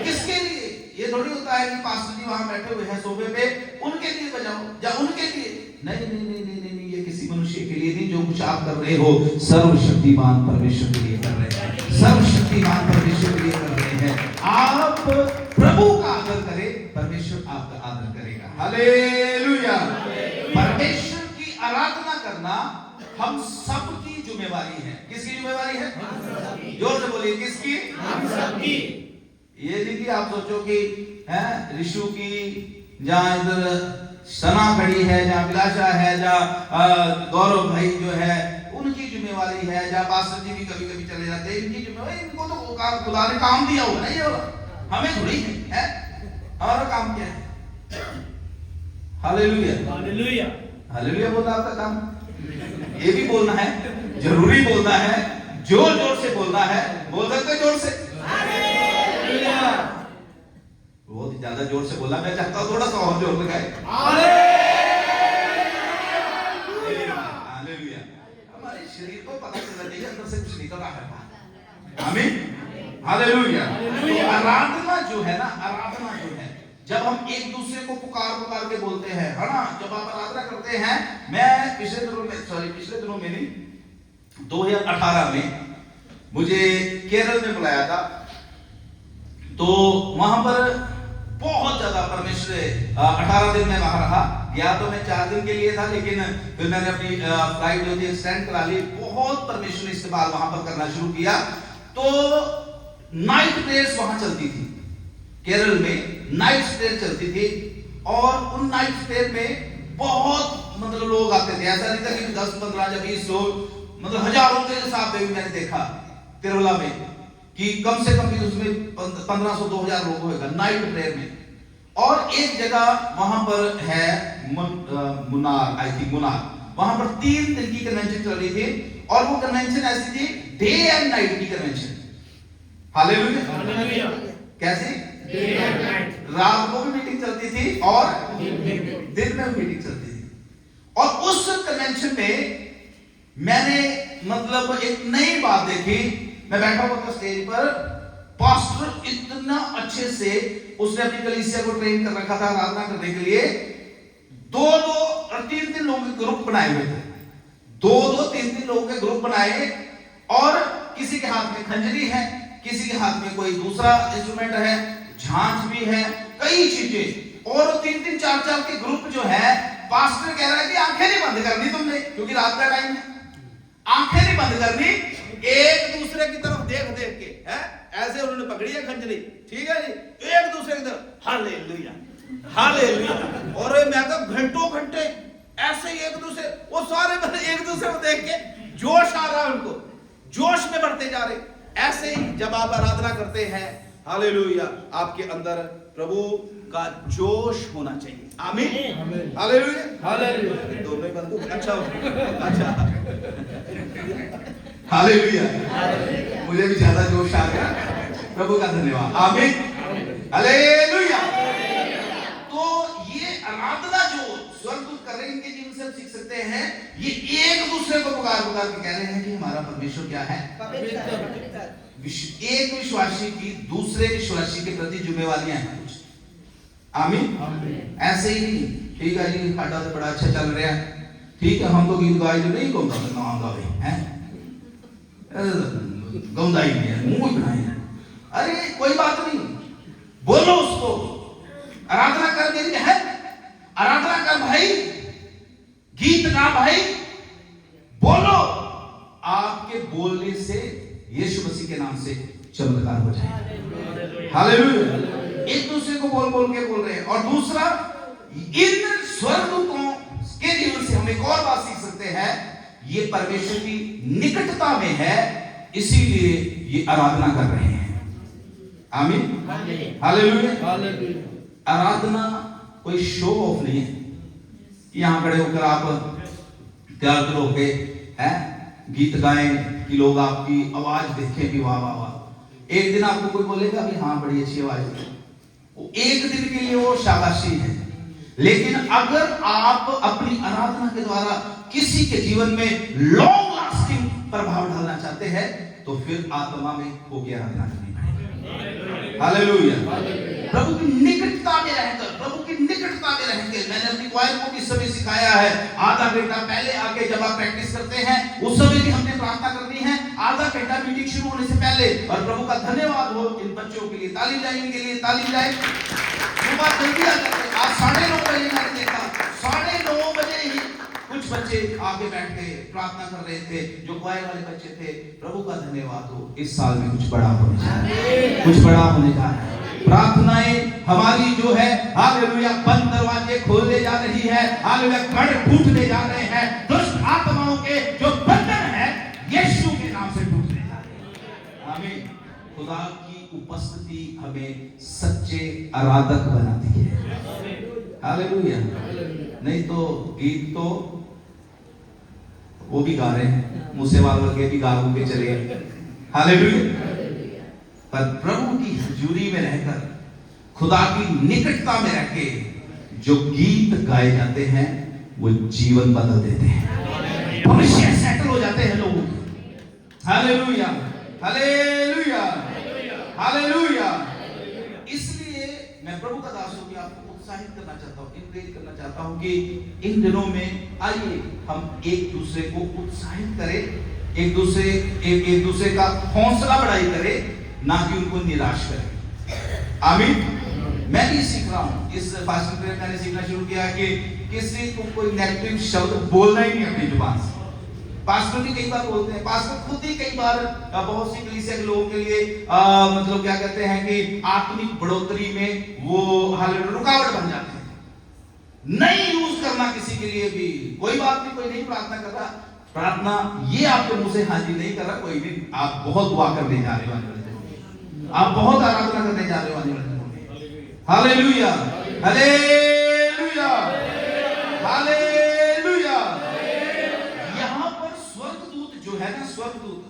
किसके लिए? ये थोड़ी होता है कि पास्टर जी वहां बैठे हुए हैं सोफे पे, उनके लिए बजाओ या उनके लिए, नहीं नहीं नहीं नहीं नहीं, नहीं ये किसी मनुष्य के लिए नहीं। जो कुछ आप कर रहे हो सर्वशक्तिमान परमेश्वर के लिए कर रहे हैं, सर्वशक्तिमान परमेश्वर के लिए कर रहे हैं। आप प्रभु का आदर करें, परमेश्वर आपका आदर करेगा। हालेलुया। परमेश्वर की आराधना करना हम सबकी जिम्मेवारी है। किसकी जिम्मेवारी है? जोर से बोलिए, किसकी? हम सबकी। ये नहीं कि आप सोचो कि है ऋषु की, जहां इधर सना खड़ी है, जहां अभिलाषा है, जहां गौरव भाई जो है उनकी जिम्मेवारी है, जहां पास्टर जी भी कभी कभी चले जाते हैं, इनकी जिम्मेवारी, इनको तो खुदा ने काम दिया होगा ना, ये होगा, हमें थोड़ी है। हमारा काम क्या है? हालेलुया हालेलुया हालेलुया बोलना आपका काम। ये भी बोलना है, जरूरी बोलना है, जोर जोर से बोलना है। बोल सकते जोर से? बहुत ज्यादा जोर से बोला, मैं चाहता हूं थोड़ा सा और जोर लगाए। हालेलुया। हमारे शरीर को पता चलना चाहिए अंदर से कुछ निकल रहा है। आमीन। हालेलुया। तो आराधना जो है ना, आराधना जो है, जब हम एक दूसरे को पुकार के बोलते हैं, है ना, जब आप आराधना करते हैं। मैं पिछले दिनों में नहीं, 2018 में मुझे केरल में बुलाया था, तो वहां पर बहुत ज्यादा परमेश्वर, 18 दिन में वहां रहा। गया तो मैं 4 दिन के लिए था, लेकिन फिर मैंने अपनी फ्लाइट जो थी एक्सटेंड करा ली। बहुत परमेश्वर ने इस्तेमाल वहां पर करना शुरू किया। तो नाइट प्रेयर्स वहां चलती थी, केरल में नाइट प्रेयर चलती थी, और उन नाइट प्रेयर में बहुत मतलब लोग आते थे। ऐसा नहीं था कि 10, 15 या 20 लोग, मतलब हजारों के हिसाब में भी मैंने देखा तिरुवला में कि कम से कम भी उसमें 1500, 2000 लोग होगा नाइट प्रेयर में। और एक जगह वहां पर है मुनार, आई थिंक मुनार, वहां पर 3 दिन की कन्वेंशन चल रही थी, और वो कन्वेंशन ऐसी थी डे एंड नाइट की कन्वेंशन। हालेलुया। कैसे? डे एंड नाइट, रात को भी मीटिंग चलती थी और दिन में भी मीटिंग चलती थी। और उस कन्वेंशन में मैंने मतलब एक नई बात देखी। मैं बैठा हुआ था स्टेज पर, पास्टर इतना अच्छे से उसने अपनी कलीसिया को ट्रेन कर रखा था आराधना करने के लिए। 2-2 और 3-3 लोगों के ग्रुप बनाए हुए थे, 2-2, 3-3 लोगों के ग्रुप बनाए, और किसी के हाथ में खंजरी है, किसी के हाथ में कोई दूसरा इंस्ट्रूमेंट है, झांझ भी है, कई चीजें। और 3-3, 4-4 के ग्रुप जो है, पास्टर कह रहा है कि आंखें नहीं बंद करनी तुमने, क्योंकि रात का टाइम है, आंखें नहीं बंद करनी, एक दूसरे की तरफ देख देख के, है ऐसे उन्होंने पकड़ी है खंजरी, ठीक है जी, एक दूसरे की तरफ, हालेलुया हालेलुया। और मैं तो घंटों घंटे ऐसे ही एक दूसरे, वो सारे एक दूसरे को देख के जोश आ रहा है उनको, जोश में बढ़ते जा रहे। ऐसे ही जब आप आराधना करते हैं, हालेलुया, आपके अंदर प्रभु का जोश होना चाहिए। आमीन। Hallelujah hallelujah. दोनों ही बंद, अच्छा अच्छा, हालेलुया। मुझे भी ज्यादा जोश आ गया, प्रभु का धन्यवाद। आमीन। हालेलुया। तो ये आराधना जो स्वर्गदूत कर रहे हैं, इनके जीवन से हम सीख सकते हैं। ये एक दूसरे को पुकार के कह रहे हैं कि हमारा परमेश्वर क्या है? एक विश्वासी की दूसरे विश्वासी के प्रति जिम्मेवारियां हैं कुछ। आमीन। ऐसे ही नहीं, ठीक है जी, खाटा तो बड़ा अच्छा चल रहा है, ठीक है, हम तो गीत गाए जो नहीं गाता नाम गावे हैं, गाउंदा ही नहीं, मुंह बनाए। अरे कोई बात नहीं, बोलो उसको, आराधना कर देते हैं, आराधना कर भाई, गीत गा भाई, बोलो। आपके बोलने से यीशु मसीह के नाम से चमत्कार हो जाए। हालेलुया। एक दूसरे को बोल के बोल रहे हैं। और दूसरा, इन स्वर्गदूतों के जीवन से हम एक और बात सीख सकते हैं, ये परमेश्वर की निकटता में है, इसीलिए ये आराधना कर रहे हैं। आमीन। हालेलुया। आराधना कोई शो ऑफ नहीं है, यहां खड़े होकर आप तैयार होके हैं गीत गाएं कि लोग आपकी आवाज देखें कि वाह वाह वाह। एक दिन आपको कोई बोलेगा कि हाँ बड़ी अच्छी आवाज है, वो एक दिन के लिए वो शाबाशी है। लेकिन अगर आप अपनी आराधना के द्वारा किसी के जीवन में लॉन्ग लास्टिंग प्रभाव डालना चाहते हैं, तो फिर आत्मा में होकर आराधना करनी पड़ेगी। हालेलुया। प्रभु की निकटता में रहकर, प्रभु की निकटता में रहकर। मैंने अपनी क्वायर को भी समय सिखाया है, आधा घंटा पहले आके जब आप प्रैक्टिस करते हैं उस समय भी हमने प्रार्थना करनी है, आधा घंटा मीटिंग शुरू होने से पहले। और प्रभु का धन्यवाद हो इन बच्चों के लिए, ताली जाए इनके लिए, ताली जाए। सुबह जल्दी आ जाते, आज 9:30 बजे मैंने देखा, 9:30 बजे ही कुछ बच्चे आगे बैठ के प्रार्थना कर रहे थे, जो क्वायर वाले बच्चे थे। प्रभु का धन्यवाद हो, इस साल में कुछ बड़ा होने जा रहा है, कुछ बड़ा होने जा रहा है। प्रार्थनाएं हमारी जो है, हालेलुया, बंद दरवाजे खोलने जा रही है, हालेलुया, कड़ टूटने जा रहे हैं, दुष्ट आत्माओं के जो बंधन है यीशु के नाम से टूटने जा रहे हैं। आमीन। खुदा की उपस्थिति हमें सच्चे आराधक बनाती है। हालेलुया। नहीं तो गीत तो वो भी गा रहे हैं, मूसेवाल के भी गा के चले गए। हालेलुया। पर प्रभु की हजूरी में रहकर, खुदा की निकटता में रहके जो गीत गाए जाते हैं वो जीवन बदल देते हैं, भविष्य सेटल हो जाते हैं लोगों के। Hallelujah, hallelujah, hallelujah. इसलिए मैं प्रभु का दास हूं कि आपको उत्साहित करना चाहता हूं, इंकरेज करना चाहता हूं कि इन दिनों में आइए हम एक दूसरे को उत्साहित करें, एक दूसरे का हौसला बढ़ाई करें, ना कि उनको निराश करें। आमीन। मैं भी सीख रहा हूं, इस फास्टिंग पीरियड मैंने सीखना शुरू किया कि किसी को कोई नेगेटिव शब्द बोलना ही नहीं अपनी जुबान से। पास्टर भी कई बार बोलते हैं, पास्टर खुद ही कई बार बहुत सी कलीसिया के लोगों के लिए मतलब क्या कहते हैं कि आत्मिक बढ़ोतरी में वो हालेलुया रुकावट बन जाते हैं। नहीं यूज करना किसी के लिए भी, कोई बात नहीं, कोई नहीं प्रार्थना कर रहा, प्रार्थना ये आपके मुंह से हाजिर नहीं कर रहा, कोई भी आप बहुत दुआ करने जा रहे हो, आप बहुत आराधना करने जा रहे हो। Hallelujah, hallelujah, hallelujah. यहाँ पर स्वर्गदूत जो है ना, स्वर्गदूत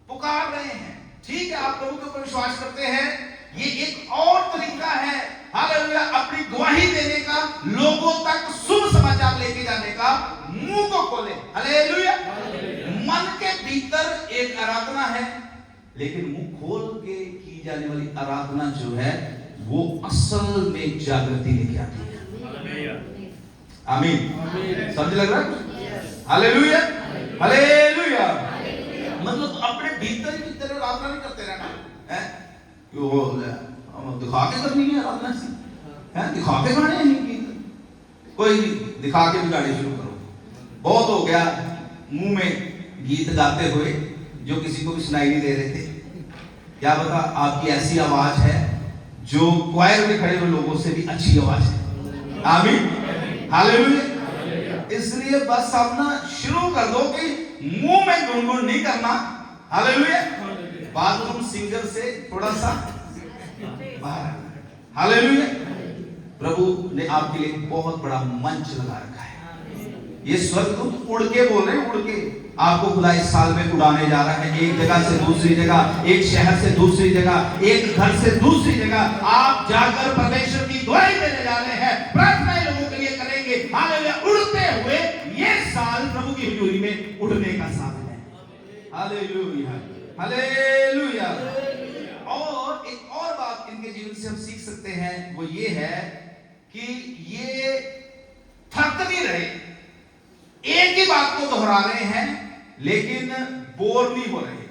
पुकार रहे हैं। ठीक है, आप प्रभु के ऊपर विश्वास करते हैं, ये एक और तरीका है, हालेलुया, अपनी गवाही देने का, लोगों तक शुभ समाचार लेके जाने का। मुंह को खोले, हालेलुया। मन के भीतर एक आराधना है, लेकिन मुंह खोल के की जाने वाली आराधना जो है वो असल में जागृति लेके आती है। आमीन। समझ लग रहा है? Hallelujah, hallelujah. मतलब अपने भीतर ही भीतर आराधना नहीं करते रहना है, वो दिखा के करनी है आराधना से, है दिखा के गाने हैं गीत, कोई दिखा के भी गाने शुरू करो। बहुत हो गया मुंह में गीत गाते हुए जो किसी को भी सुनाई नहीं दे रहे थे। क्या बता, आपकी ऐसी आवाज है जो क्वायर में खड़े हुए लोगों से भी अच्छी आवाज है। आमीन, हालेलुया। इसलिए बस आप ना शुरू कर दो कि मुंह में गुनगुन नहीं करना, हालेलुया, बाथरूम सिंगर से थोड़ा सा बाहर, हालेलुया। प्रभु ने आपके लिए बहुत बड़ा मंच लगा रखा है। ये स्वर्गदूत उड़ के बोल रहे हैं, उड़ के आपको खुदा इस साल में उड़ाने जा रहा है, एक जगह से दूसरी जगह, एक शहर से दूसरी जगह, एक घर से दूसरी जगह आप जाकर परमेश्वर की गवाही देने जा रहे हैं, प्रार्थनाएं लोगों के लिए करेंगे। हालेलुया। उड़ते हुए ये साल प्रभु की हजूरी में उड़ने का साल है। Hallelujah, hallelujah. और एक और बात इनके जीवन से हम सीख सकते हैं, वो ये है कि ये थक नहीं रहे, एक ही बात को दोहरा रहे हैं लेकिन बोर नहीं हो रहे।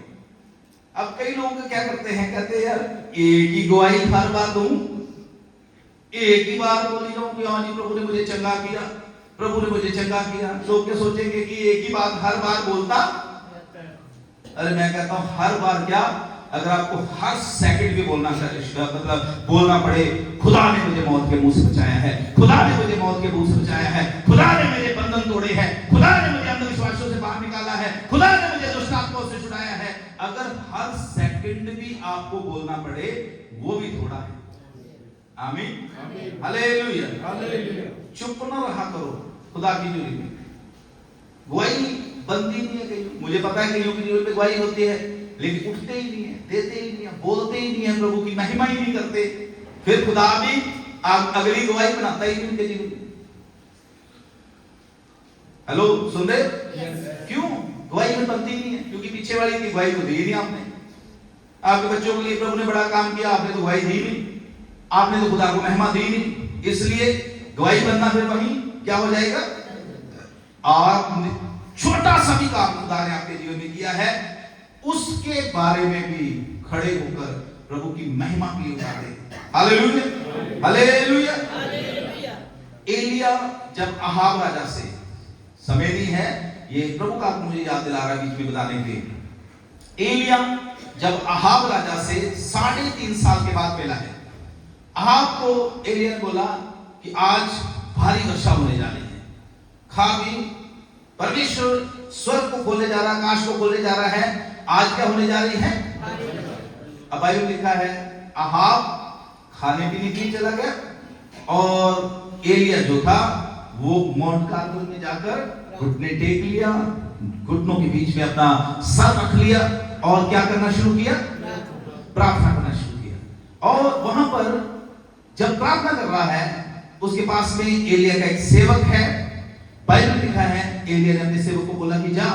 अब कई लोग क्या करते हैं, कहते हैं यार एक ही गवाही हर बार दूं, एक ही बार बोली जाऊं कि हाँ जी प्रभु ने मुझे चंगा किया, प्रभु ने मुझे चंगा किया। लोग क्या सोचेंगे कि एक ही बात हर बार बोलता। अरे मैं कहता हूं हर बार क्या, अगर आपको हर सेकंड भी बोलना मतलब बोलना पड़े, खुदा ने मुझे मौत के मुंह से बचाया है, खुदा ने मुझे मौत के मुंह से बचाया है, खुदा ने मेरे बंधन तोड़े हैं, खुदा ने मुझे अंधविश्वासों से बाहर निकाला है, खुदा ने मुझे दुष्ट आत्माओं से छुड़ाया है। अगर हर सेकंड भी आपको बोलना पड़े, वो भी थोड़ा है। आमीन, हालेलुया, हालेलुया। चुप न रहा करो खुदा की हजूरी में। गवाही बनती नहीं है कहीं, मुझे पता है कईयों की हजूरी में गवाही होती है, लेकिन उठते ही नहीं है, देते ही नहीं है, बोलते ही नहीं है, प्रभु की महिमा ही नहीं करते। फिर खुदा भी अगली गवाही बनाता ही नहीं उनके जीवन में। हेलो, सुन रहे? क्यों गवाही में बनती नहीं है? क्योंकि पीछे वाली की गवाही तो दी नहीं आपने। आपके बच्चों के लिए प्रभु ने बड़ा काम किया, आपने तो गवाही दी नहीं। आपने तो खुदा को महिमा दी नहीं, इसलिए गवाही बनना फिर वही क्या हो जाएगा। आपने छोटा सा भी काम खुदा ने आपके जीवन में किया है, उसके बारे में भी खड़े होकर प्रभु की महिमा की उतारे। Hallelujah, hallelujah. एलिया जब अहाब राजा से, समय नहीं है ये प्रभु का मुझे याद दिला रहा है बीच में बताने के। एलिया जब अहाब राजा से 3.5 साल के बाद मिला है, अहाब को एलिया ने बोला कि आज भारी वर्षा होने जा रही है, खा भी, परमेश्वर स्वर्ग को खोले जा रहा है, आकाश को खोले जा रहा है, आज क्या होने जा रही है। अब बाइबल लिखा है अहाब खाने पीने के लिए चला गया और एलिया जो था वो माउंट कार्मेल में जाकर घुटने टेक लिया, घुटनों के बीच में अपना सर रख लिया और क्या करना शुरू किया, प्रार्थना करना शुरू किया। और वहां पर जब प्रार्थना कर रहा है, उसके पास में एलिया का एक सेवक है। बाइबल लिखा है एलिया ने अपने सेवक को बोला कि जा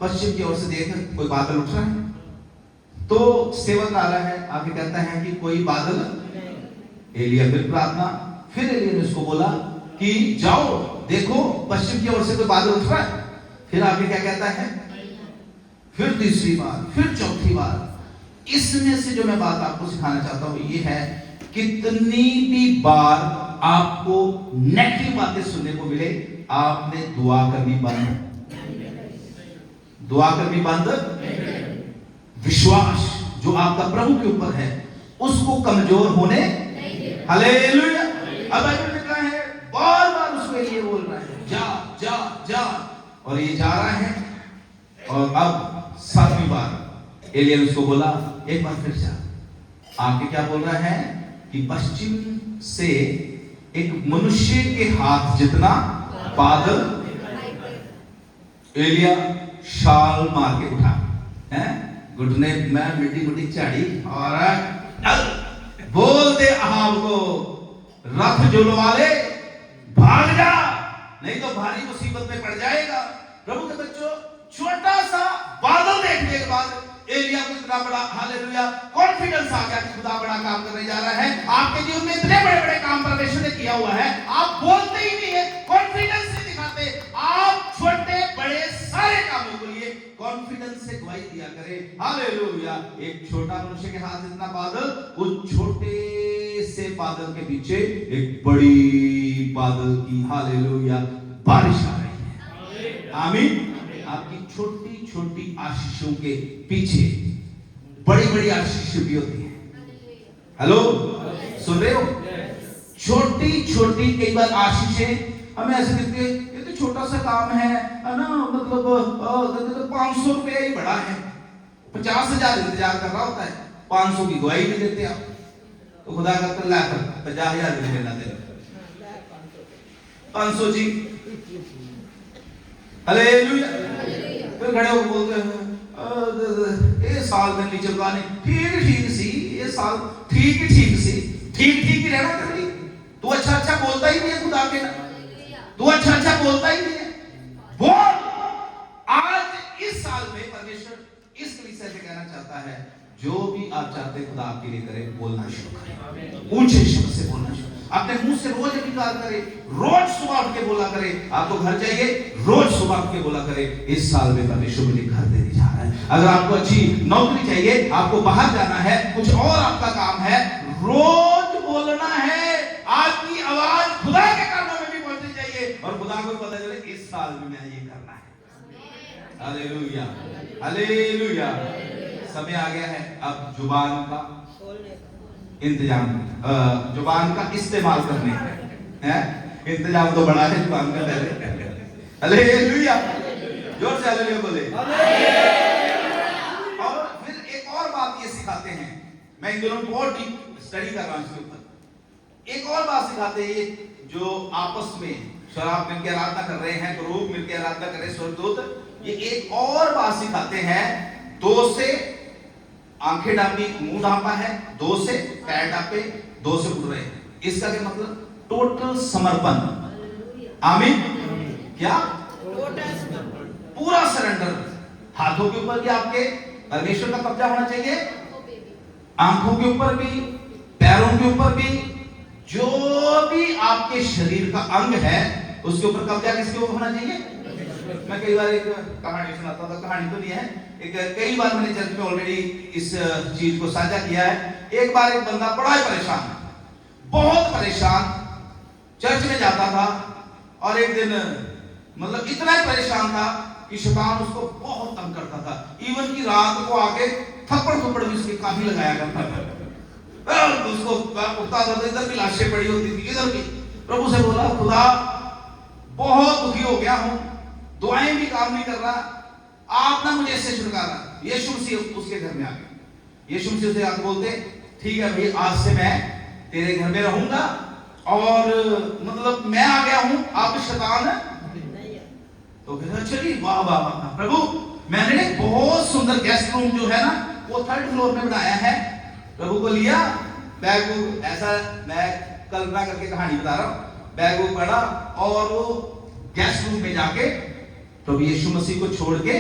पश्चिम की ओर से देख, कोई बादल उठ रहा है। तो सेवक आ रहा है, आके कहता है कि कोई बादल। एलिया फिर प्रार्थना, फिर एलिया ने उसको बोला कि जाओ देखो पश्चिम की ओर से कोई बादल उठ रहा है। फिर आगे क्या कहता है, फिर तीसरी बार, फिर चौथी बार। इसमें से जो मैं बात आपको सिखाना चाहता हूं ये है, कितनी भी बार आपको नेगेटिव बातें सुनने को मिले, आपने दुआ करनी बंद, दुआ करनी बंद। विश्वास जो आपका प्रभु के ऊपर है उसको कमजोर होने, हालेलुया। अब बाइबल लिखा है बार बार उसको ये बोल रहा है जा जा जा, और ये जा रहा है। और अब 7वीं बार एलिया ने उसको बोला एक बार फिर जा। आके क्या बोल रहा है कि पश्चिम से एक मनुष्य के हाथ जितना बादल। एलिया शाल मार के उठा है, घुटने में मिट्टी मिट्टी चाड़ी और बोल दे अहाब को, रथ जुलवा ले, भाग जा, नहीं तो भारी मुसीबत में पड़ जाएगा। प्रभु के बच्चों, छोटा सा बादल देखने के बाद एलिया को इतना बड़ा हालेलुया कॉन्फिडेंस आ गया कि खुदा बड़ा काम करने जा रहा है। आपके जीवन में इतने बड़े बड़े काम परमेश्वर ने किया हुआ है, आप बोलते ही नहीं है, कॉन्फिडेंस नहीं दिखाते। आप छोटे बड़े सारे कामों के लिए कॉन्फिडेंस से गवाही दिया करें। हालेलुया। एक छोटा मनुष्य के हाथ इतना बादल, उस छोटे से बादल के पीछे एक बड़ी बादल की हालेलुया बारिश आ रही है। आमीन। आपकी छोटी छोटी आशीषों के पीछे बड़ी बड़ी आशीष भी होती है। हेलो, सुन रहे हो? छोटी छोटी कई बार आशीषें हमें ऐसे दिखती है, ये तो छोटा सा काम है ना, मतलब 500 रुपया ही बड़ा है, 50,000 इंतजार कर रहा होता है, 500 की गवाही भी देते आप, तो खुदा कहता है ला 50,000 भी देना दे 500 जी। हालेलुया। फिर खड़े होकर बोलते हैं ये साल में नीचे गाने ठीक सी, ये साल ठीक सी, ठीक ही रहना चाहिए। तू अच्छा बोलता ही नहीं है खुदा के ना, तू अच्छा बोलता ही नहीं है। बोल। आज इस साल में परमेश्वर इस विषय से कहना चाहता है, जो भी आप चाहते खुदा आपके लिए करे, बोलना शुरू करें, ऊंचे शब्द से बोलना शुरू, अपने मुंह से रोज अंगीकार करें, रोज सुबह उठ के बोला करें। आपको घर चाहिए, रोज सुबह उठ के बोला करें, इस साल में परमेश्वर मुझे घर देने जा रहा है। अगर आपको अच्छी नौकरी चाहिए, आपको बाहर जाना है, कुछ और आपका काम है, रोज बोलना है। आपकी आवाज खुदा के कानों में भी पहुंचनी चाहिए और खुदा को पता चले इस साल में मैं ये करना है। Hallelujah, hallelujah. समय आ गया है अब जुबान का इंतजाम, जुबान का इस्तेमाल करने है। इंतजाम तो बड़ा है जुबान का पहले। हालेलुया, जोर से हालेलुया बोले। और फिर एक और बात ये सिखाते हैं, मैं इन दोनों बहुत डीप स्टडी कर रहा हूं इसके ऊपर। एक और बात सिखाते हैं, जो आपस में शराब मिलकर आराधना कर रहे हैं, रूप मिलकर आराधना कर रहे हैं स्वर्गदूत, ये एक और बात सिखाते हैं। 2 से आंखें ढापी, मुंह ढापा है, 2 से पैर ढापे, 2 से उठ रहे हैं। इसका क्या मतलब? टोटल समर्पण। आमीन। क्या? पूरा सरेंडर। हाथों के ऊपर भी आपके परमेश्वर का कब्जा होना चाहिए, आंखों के ऊपर भी, पैरों के ऊपर भी, जो भी आपके शरीर का अंग है उसके ऊपर कब्जा किसके ऊपर होना चाहिए? मैं कई बार एक कहानी सुनाता था, कहानी तो नहीं है, कई बार मैंने चर्च में ऑलरेडी इस चीज को साझा किया है। एक बार एक बंदा बड़ा ही परेशान, बहुत परेशान, चर्च में जाता था और एक दिन मतलब इतना ही परेशान था कि शैतान उसको बहुत तंग करता था। इवन की रात को आके थप्पड़ भी उसके काफी लगाया करता था। उसको उठता था, इधर भी लाशें पड़ी होती थी, इधर भी। प्रभु से बोला, खुदा बहुत दुखी हो गया हूं, दुआएं भी काम नहीं कर रहा, आप ना मुझे इससे छुटकारा। यीशु मसीह उसके घर में आ गए। यीशु मसीह से आके बोलते, ठीक है भाई, आज से मैं तेरे घर में रहूंगा और मतलब मैं आ गया हूं, आप शैतान तो फिर चलिए, वाह वाह वाह प्रभु, मैंने एक बहुत सुंदर गेस्ट रूम जो है ना वो 3rd फ्लोर में बनाया है। प्रभु को लिया, बैग को ऐसा, मैं कल्पना करके कहानी बता रहा हूं, बैग को पड़ा और वो गेस्ट रूम में जाके प्रभु यीशु मसीह को छोड़ के,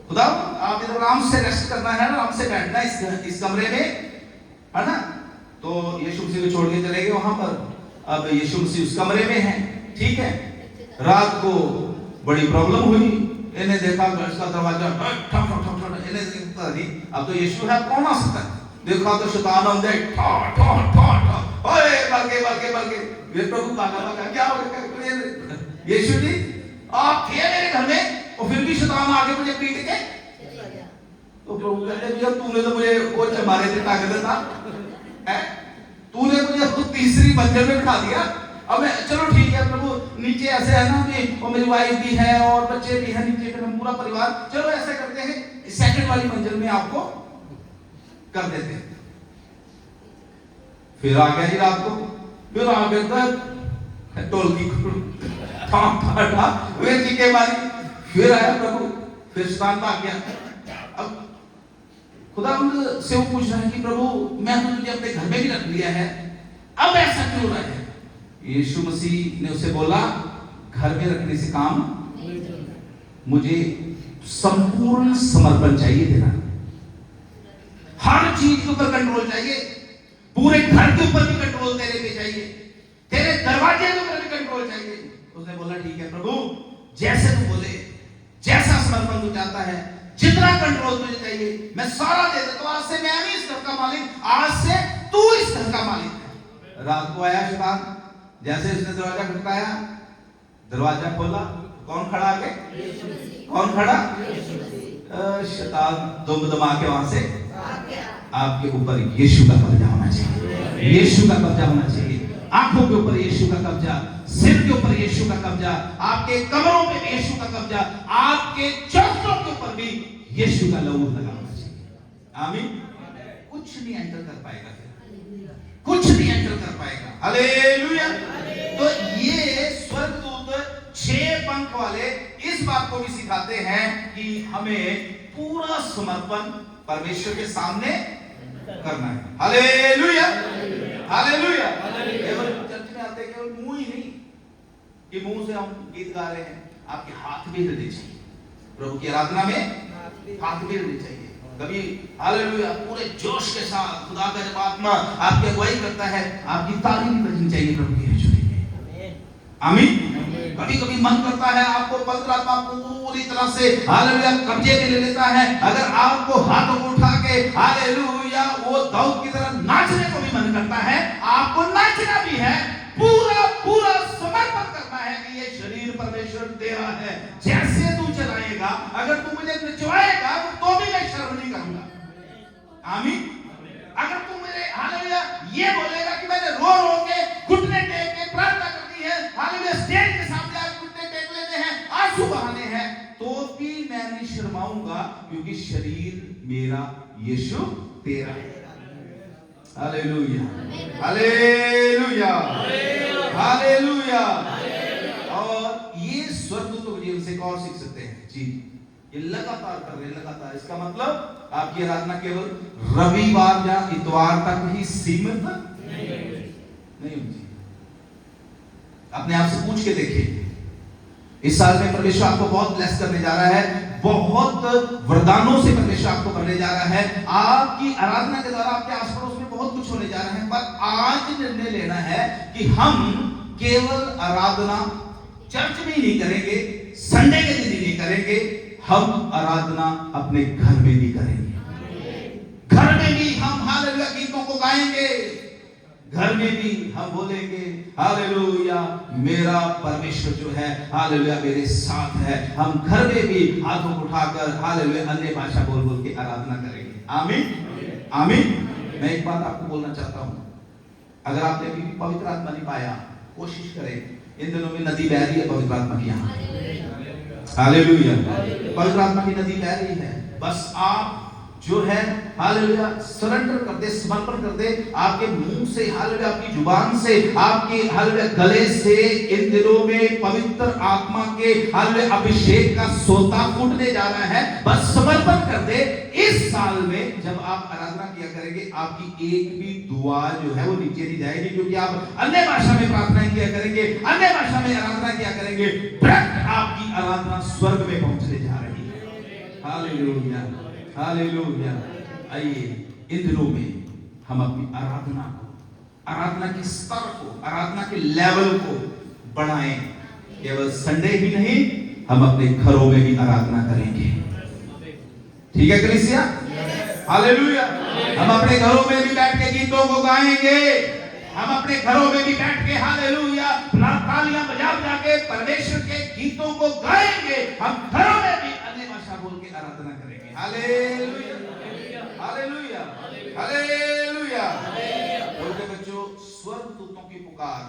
खुदा आप इधर आराम से रेस्ट करना है ना, आराम से बैठना इस कमरे में, है ना। तो यीशु मसीह को छोड़ के चले गए वहां पर। अब यीशु मसीह उस कमरे में है, ठीक है। रात को बड़ी प्रॉब्लम हुई, इन्हें देखा उसका दरवाजा ठक ठक ठक ठक, इन्हें देखा नहीं अब तो यीशु है, कौन आ सकता है। देखा तो शैतान अंदर ठक ठक ठक ठक, ओए बल्के ये प्रभु भागा क्या हो गया? यीशु जी आप थे मेरे घर में और फिर भी शैतान आके मुझे पीट के तो प्रभु कहते भैया तूने तो मुझे वो मारे थे ताकत था, तूने मुझे तो 3री मंजिल में बिठा दिया। अब मैं चलो ठीक है प्रभु, नीचे ऐसे है ना कि और मेरी वाइफ भी है और बच्चे भी हैं नीचे, फिर हम पूरा परिवार, चलो ऐसा करते हैं 2nd वाली मंजिल में आपको कर देते हैं। फिर आ गया जी रात को, फिर आ गया टोलकी के मारी, फिर आया प्रभु, फिर शैतान भाग गया। अब खुदा से वो पूछ रहा है कि प्रभु मैं तो तुझे अपने घर में भी रख लिया है, अब ऐसा क्यों हो रहा है? यीशु मसीह ने उसे बोला, घर में रखने से काम, मुझे संपूर्ण समर्पण चाहिए तेरा, हर चीज के ऊपर कंट्रोल चाहिए, पूरे घर के ऊपर भी कंट्रोल तेरे पे चाहिए, तेरे दरवाजे के ऊपर भी कंट्रोल चाहिए। उसने बोला ठीक है प्रभु, जैसे तू बोले, जैसा समर्पण तू चाहता है, जितना कंट्रोल तुझे चाहिए मैं सारा दे देता हूं। आज से मैं नहीं इस घर का मालिक, आज से तू इस घर का मालिक है। रात को आया शैतान, जैसे उसने दरवाजा खटखटाया, दरवाजा खोला, कौन खड़ा आगे? कौन खड़ा? शैतान दुम-दमा के वहां से आपके ऊपर यीशु का कब्जा होना चाहिए, यीशु का कब्जा होना चाहिए, आंखों के ऊपर यीशु का कब्जा, सिर के ऊपर यीशु का कब्जा, आपके कमरों पे यीशु का कब्जा, आपके चौखटों के ऊपर भी यीशु का लहू लगा होना चाहिए। आमीन। कुछ नहीं एंटर कर पाएगा, कुछ नहीं एंटर कर पाएगा। हालेलुया। तो ये स्वर्गदूत 6 पंख वाले इस बात को भी सिखाते हैं कि हमें पूरा समर्पण परमेश्वर के सामने करना है। Hallelujah, hallelujah. केवल चर्च में आते केवल मुंह ही नहीं कि मुंह से हम गीत गा रहे हैं, आपके हाथ भी हिलने चाहिए। प्रभु की आराधना में हाथ भी हिलने चाहिए। कभी हालेलुया पूरे जोश के साथ खुदा का जब आत्मा आपकी अगुवाई करता है, आपकी ताली भी बजनी चाहिए प्रभु की हजूरी में। आमीन। कभी कभी मन करता है आपको पवित्र आत्मा पूरी तरह से हालेलुया कब्जे में ले लेता है, अगर आपको हाथों को उठा के हालेलुया वो दाऊद की तरह नाचने को भी मन करता है, आपको नाचना भी है, पूरा पूरा समर्पण करना है कि ये शरीर परमेश्वर तेरा है, जैसे तू चलाएगा, अगर तू मुझे नचवाएगा तो भी मैं शर्म नहीं करूंगा। आमीन। अगर तू मुझे हालेलुया ये बोलेगा कि मैंने रो रो के घुटने टेक के प्रार्थना करनी है, हालेलुया स्टेज के सामने आके घुटने टेक लेने हैं, आंसू बहाने हैं, तो भी मैं नहीं शर्माऊंगा, क्योंकि शरीर मेरा यीशु तेरा है। Hallelujah, hallelujah, hallelujah. और ये स्वर्गदूतों के जीवन से और सीख सकते हैं जी, ये लगातार कर रहे हैं, लगातार। इसका मतलब आपकी आराधना केवल रविवार या इतवार तक ही सीमित नहीं होती। अपने आप से पूछ के देखिए, इस साल में परमेश्वर आपको बहुत ब्लेस करने जा रहा है, बहुत वरदानों से परमेश्वर आपको भरने जा रहा है। आपकी आराधना के द्वारा आपके आस पड़ोस में बहुत बहुत कुछ होने जा रहे हैं, पर आज निर्णय लेना है कि हम केवल आराधना चर्च में ही नहीं करेंगे, संडे के दिन ही नहीं करेंगे, हम आराधना अपने घर में भी करेंगे। घर में भी हम हालेलुया गीतों को गाएंगे, घर में भी हम बोलेंगे हालेलुया मेरा परमेश्वर जो है हालेलुया मेरे साथ है। हम घर में भी हाथों को उठाकर हालेलुया अन्य भाषा बोल बोल के आराधना करेंगे। आमीन आमीन। मैं एक बात आपको बोलना चाहता हूं, अगर आपने भी पवित्र आत्मा नहीं पाया, कोशिश करें। इन दिनों में नदी बह रही है पवित्र आत्मा की, यहाँ हालेलुया पवित्र आत्मा की नदी बह रही है। बस आप जो है हालेलुया सरेंडर कर दे, समर्पण कर दे। आपके मुंह से हालेलुया, आपकी जुबान से, आपके हालेलुया गले से इन दिनों में पवित्र आत्मा के हालेलुया अभिषेक का सोता फूटने जा रहा है। बस समर्पण कर दे। इस साल में जब आप आराधना किया करेंगे, आपकी एक भी दुआ जो है वो नीचे नहीं जाएगी, क्योंकि आप अन्य भाषा में प्रार्थना किया करेंगे, अन्य भाषा में आराधना किया करेंगे। डायरेक्ट आपकी आराधना स्वर्ग में पहुंचने जा रही है। Hallelujah hallelujah. आइए इन दिनों में हम अपनी आराधना को, आराधना के स्तर को, आराधना के लेवल को बढ़ाएं। केवल संडे ही नहीं, हम अपने घरों में भी आराधना करेंगे। ठीक है कलीसिया? हालेलुया। हम अपने घरों में भी बैठ के गीतों को गाएंगे। हम अपने घरों में भी बैठ के हालेलुया तालियां बजा बजा के परमेश्वर के गीतों को गाएंगे। हम घरों में भी अन्य भाषा बोल के आराधना करेंगे। Hallelujah hallelujah hallelujah. बोलते बच्चों, स्वर्गदूतों की पुकार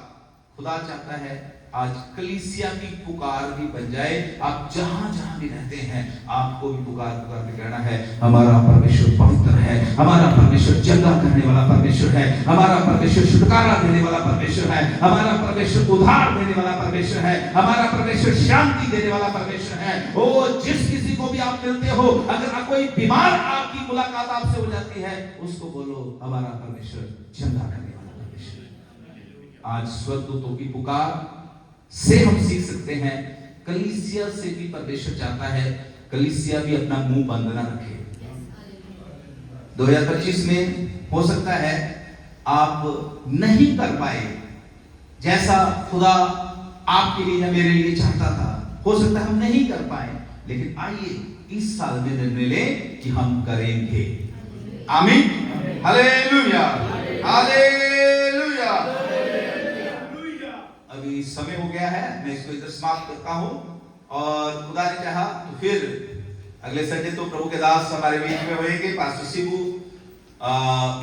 खुदा चाहता है आज कलीसिया की पुकार भी बन जाए। आप जहां जहां भी रहते हैं, आपको भी पुकार पुकार के कहना है हमारा परमेश्वर पवित्र है, हमारा परमेश्वर जंगा करने वाला परमेश्वर है, हमारा परमेश्वर छुटकारा देने वाला परमेश्वर है, हमारा परमेश्वर उद्धार देने वाला परमेश्वर है, हमारा परमेश्वर शांति देने वाला परमेश्वर है। ओ जिस किसी को भी आप मिलते हो, अगर कोई बीमार आपकी मुलाकात आपसे हो जाती है, उसको बोलो हमारा परमेश्वर जंगा करने वाला परमेश्वर। आज स्वर्गदूतों की पुकार से हम सीख सकते हैं, कलीसिया से भी परमेश्वर चाहता है कलीसिया भी अपना मुंह बंद ना रखे। 2025 में हो सकता है आप नहीं कर पाए जैसा खुदा आपके लिए या मेरे लिए चाहता था, हो सकता है हम नहीं कर पाए, लेकिन आइए इस साल में निर्णय लें कि हम करेंगे। आमीन हालेलुया हालेलुया। अभी समय हो गया है, मैं इसको इधर समाप्त करता हूं, और खुदा ने चाहा तो फिर अगले संडे तो प्रभु के दास हमारे बीच में होंगे, पास्टर शिबू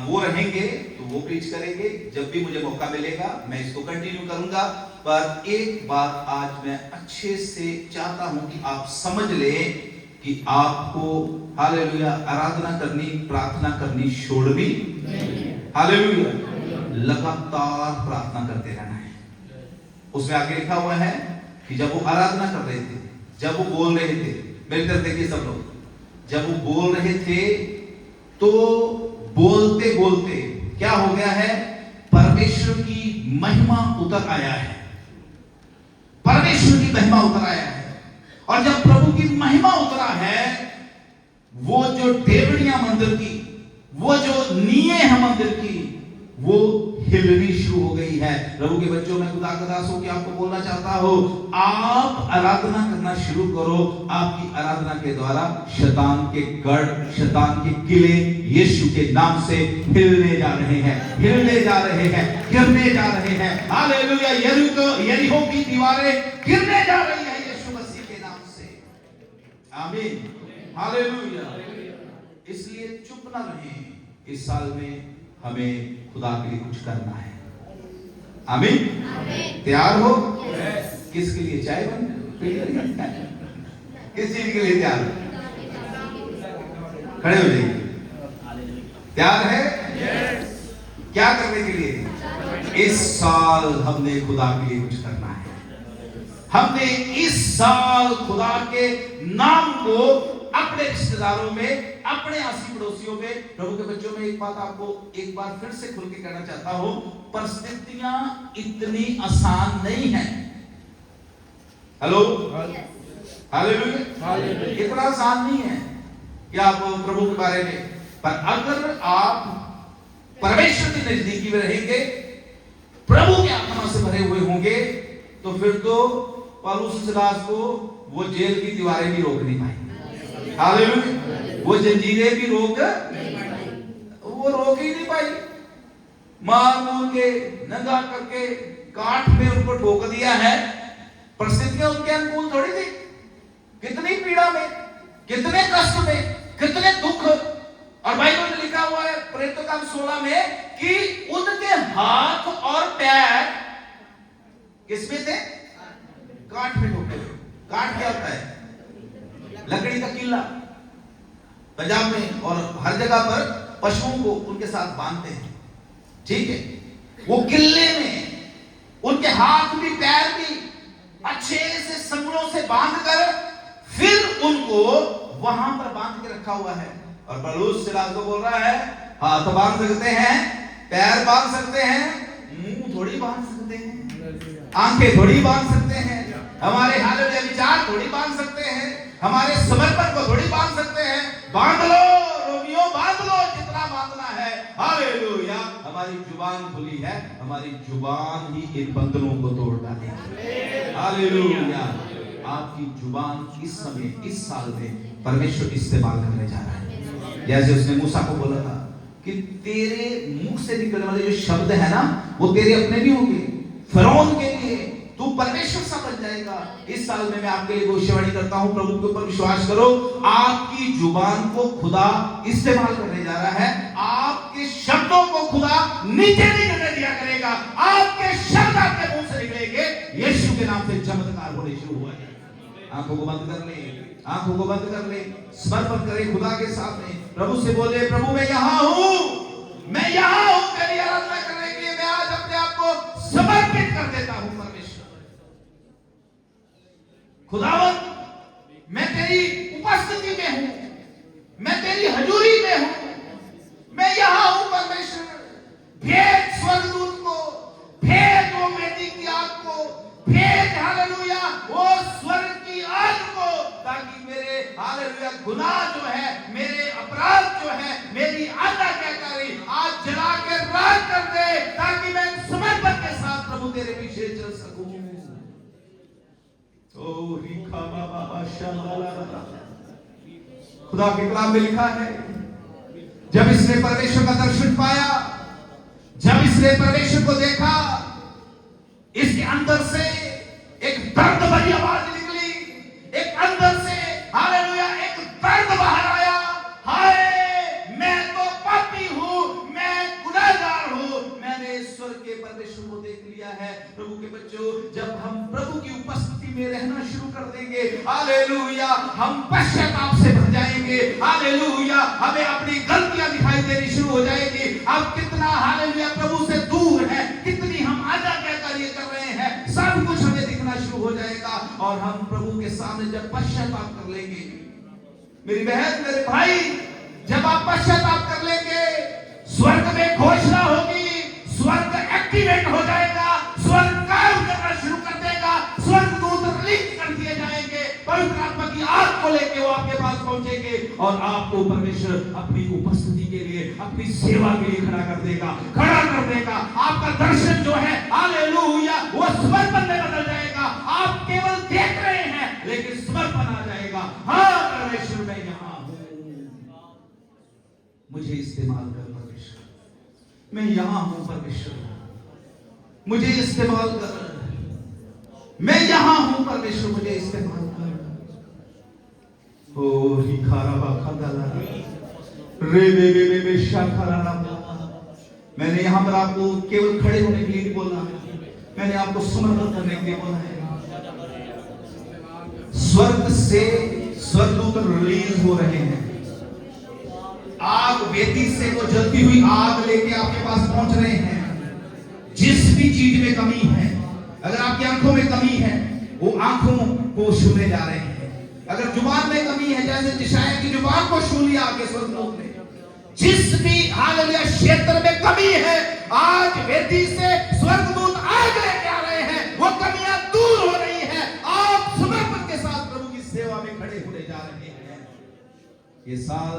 वो रहेंगे तो वो प्रीच करेंगे। जब भी मुझे मौका मिलेगा मैं इसको कंटिन्यू करूंगा। पर एक बात आज मैं अच्छे से चाहता हूं कि आप समझ लें कि आपको हालेलुया आराधना करनी, प्रार्थना करनी छोड़नी, हालेलुया लगातार प्रार्थना करते रहना है। उसमें आगे लिखा हुआ है कि जब वो आराधना कर रहे थे, जब वो बोल रहे थे, मेरी तरफ देखिए सब लोग, जब वो बोल रहे थे तो बोलते बोलते क्या हो गया है, परमेश्वर की महिमा उतर आया है, परमेश्वर की महिमा उतर आया है। और जब प्रभु की महिमा उतरा है, वो जो देवड़ियां मंदिर की, वो जो नींवें हैं मंदिर की, वो हिलनी शुरू हो गई है। प्रभु के बच्चों, मैं खुदा का दास होकर आपको बोलना चाहता हूं, आप आराधना करना शुरू करो। आपकी आराधना के द्वारा शैतान के गढ़, शैतान के किले यीशु के नाम से हिलने जा रहे हैं, हिलने जा रहे हैं, गिरने जा रहे हैं। हालेलुया। यरीहो की दीवारें गिरने जा रही हैं यीशु मसीह के नाम से। आमीन हालेलुया। इसलिए चुप ना रहें। इस साल में हमें खुदा के लिए कुछ करना है। आमीन। तैयार हो? किसके लिए? चाय बन किस चीज के लिए तैयार? खड़े हो जाइए। तैयार है? क्या करने के लिए? इस साल हमने खुदा के लिए कुछ करना है। हमने इस साल खुदा के नाम को अपने रिश्तेदारों में, अपने आसी पड़ोसियों में, प्रभु के बच्चों में एक बात आपको एक बार फिर से खुल के कहना चाहता हूं, परिस्थितियां इतनी आसान नहीं है। Hello hallelujah. इतना आसान नहीं है कि आप प्रभु के बारे में, पर अगर आप परमेश्वर की नजदीकी में रहेंगे, प्रभु के आत्मा से भरे हुए होंगे, तो फिर तो पौलुस सिलास को वो जेल की दीवारें भी रोक नहीं पाई। हालेलुया। वो जंजीरें भी रोक ही नहीं पाई। मार के नंगा करके काठ में उनको ठोक दिया है। परिस्थितियां उनके अनुकूल थोड़ी थी। कितनी पीड़ा में, कितने कष्ट में, कितने दुख। और बाइबल में लिखा हुआ है प्रेरितों का 16 में कि उनके हाथ और पैर किसमें थे? काठ में ठोके। काठ क्या होता है? लकड़ी का किला। पंजाब में और हर जगह पर पशुओं को उनके साथ बांधते हैं, ठीक है। वो किले में उनके हाथ भी पैर भी अच्छे से संगलों से बांधकर फिर उनको वहां पर बांध के रखा हुआ है। और पौलुस सिलास को बोल रहा है हाथ बांध सकते हैं, पैर बांध सकते हैं, मुंह थोड़ी बांध सकते हैं, आंखें थोड़ी बांध सकते हैं, हमारे हालेलुया विचार थोड़ी बांध सकते हैं, हमारे समर्पण को थोड़ी बांध सकते हैं। बांध लो रोमियो, बांध लो जितना बांधना है। हालेलुया। हमारी जुबान खुली है, हमारी जुबान ही इन बंधनों को तोड़ डालेगी। हालेलुया। आपकी जुबान इस समय, इस साल में परमेश्वर इस्तेमाल करने जा रहा है। जैसे उसने मूसा को बोला था कि तेरे मुख से निकलने वाले जो शब्द है ना, वो तेरे अपने भी होंगे, फरौन के लिए तू परमेश्वर सा बन जाएगा। इस साल में मैं आपके लिए भविष्यवाणी करता हूं, प्रभु के ऊपर विश्वास करो, आपकी जुबान को खुदा इस्तेमाल करने जा रहा है। आपके शब्दों को खुदा नीचे नहीं गिरने दिया करेगा। आपके शब्द आपके मुंह से निकलेंगे, यीशु के नाम से चमत्कार होने शुरू हुआ है। आंखों को बंद कर ले, आंखों को बंद कर ले, समर्पण करें खुदा के सामने। प्रभु से बोले प्रभु मैं यहाँ हूँ, मैं यहाँ हूँ, तेरी आराधना करने के लिए मैं आज अपने आप को समर्पित कर देता हूँ। खुदावन मैं तेरी उपस्थिति में हूं, मैं तेरी हजूरी में हूं, मैं यहां हूं परमेश्वर। भेज स्वर्गदूत को, भेज वो मेदी की आग को, भेज हालेलुया वो स्वर्ग की आग को, ताकि मेरे हालेलुया गुनाह जो है, मेरे अपराध जो है, मेरी आज्ञाकारी आज जला के राख कर दे, ताकि मैं समर्पण के साथ प्रभु तेरे पीछे चल सकूं। खुदा के कलाम में लिखा है जब इसने परमेश्वर का दर्शन पाया, जब इसने परमेश्वर को देखा, इसके अंदर से एक दर्द भरी आवाज निकली, एक अंदर से हालेलुया एक दर्द बाहर आया। हाय मैं तो पापी हूं, मैं गुनहगार हूं, मैंने ईश्वर के परमेश्वर को देख लिया है। प्रभु के बच्चों, जब हम प्रभु की उपस्थिति में रहना शुरू कर देंगे, हालेलुया हम पश्चाताप से भर जाएंगे। हालेलुया हमें अपनी गलतियां दिखाई देनी शुरू हो जाएगी। अब कितना हालेलुया प्रभु से दूर है, कितनी हम आज्ञाकारी कर रहे हैं, सब कुछ हमें दिखना शुरू हो जाएगा। और हम प्रभु के सामने जब पश्चाताप कर लेंगे, मेरी बहन मेरे भाई, जब आप पश्चाताप कर लेंगे, स्वर्ग में घोषणा होगी, स्वर्ग एक्टिवेट हो जाएगा, स्वर्ग काम करना शुरू कर देगा, स्वर्गदूत रिलीज कर दिए जाएंगे, पवित्र आत्मा की आग को लेके वो आपके पास पहुंचेंगे और आपको परमेश्वर अपनी उपस्थिति के लिए, अपनी सेवा के लिए खड़ा कर देगा, खड़ा कर देगा। आपका दर्शन जो है हालेलुया वो समर्पण में बदल जाएगा। आप केवल देख रहे हैं लेकिन समर्पण आ जाएगा। हाँ परमेश्वर मैं यहाँ हूँ, मुझे इस्तेमाल कर परमेश्वर, मैं यहाँ हूँ परमेश्वर, मुझे इस्तेमाल कर, मैं यहां हूं परमेश्वर, मुझे इस्तेमाल कर। ओ रिखाराबा खंदाला रे बे शाखाराना। मैंने यहां पर आपको केवल खड़े होने के लिए नहीं बोला, मैंने आपको समर्पण करने के लिए बोला है। स्वर्ग से स्वर्गदूत रिलीज हो रहे हैं, आग वेदी से वो जलती हुई आग लेके आपके पास पहुंच रहे हैं। जिस भी चीज में कमी है, अगर आपकी आंखों में कमी है, वो आंखों को छूने जा रहे हैं। अगर जुबान में कमी है, जैसे यशायाह की जुबान को छू लिया आगे स्वर्गदूत ने, जिस भी हालेलुया क्षेत्र में कमी है, आज वेदी से स्वर्गदूत आग लेके आ रहे हैं, वो कमियां दूर हो रही हैं। आप समर्पण के साथ प्रभु की सेवा में खड़े होने जा रहे हैं। ये साल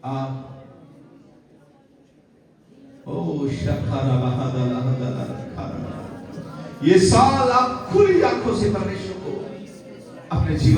आप ओ शखारा बहादला हदला खारा। ये साल आप खुली आंखों से परमेश्वर को अपने जीवन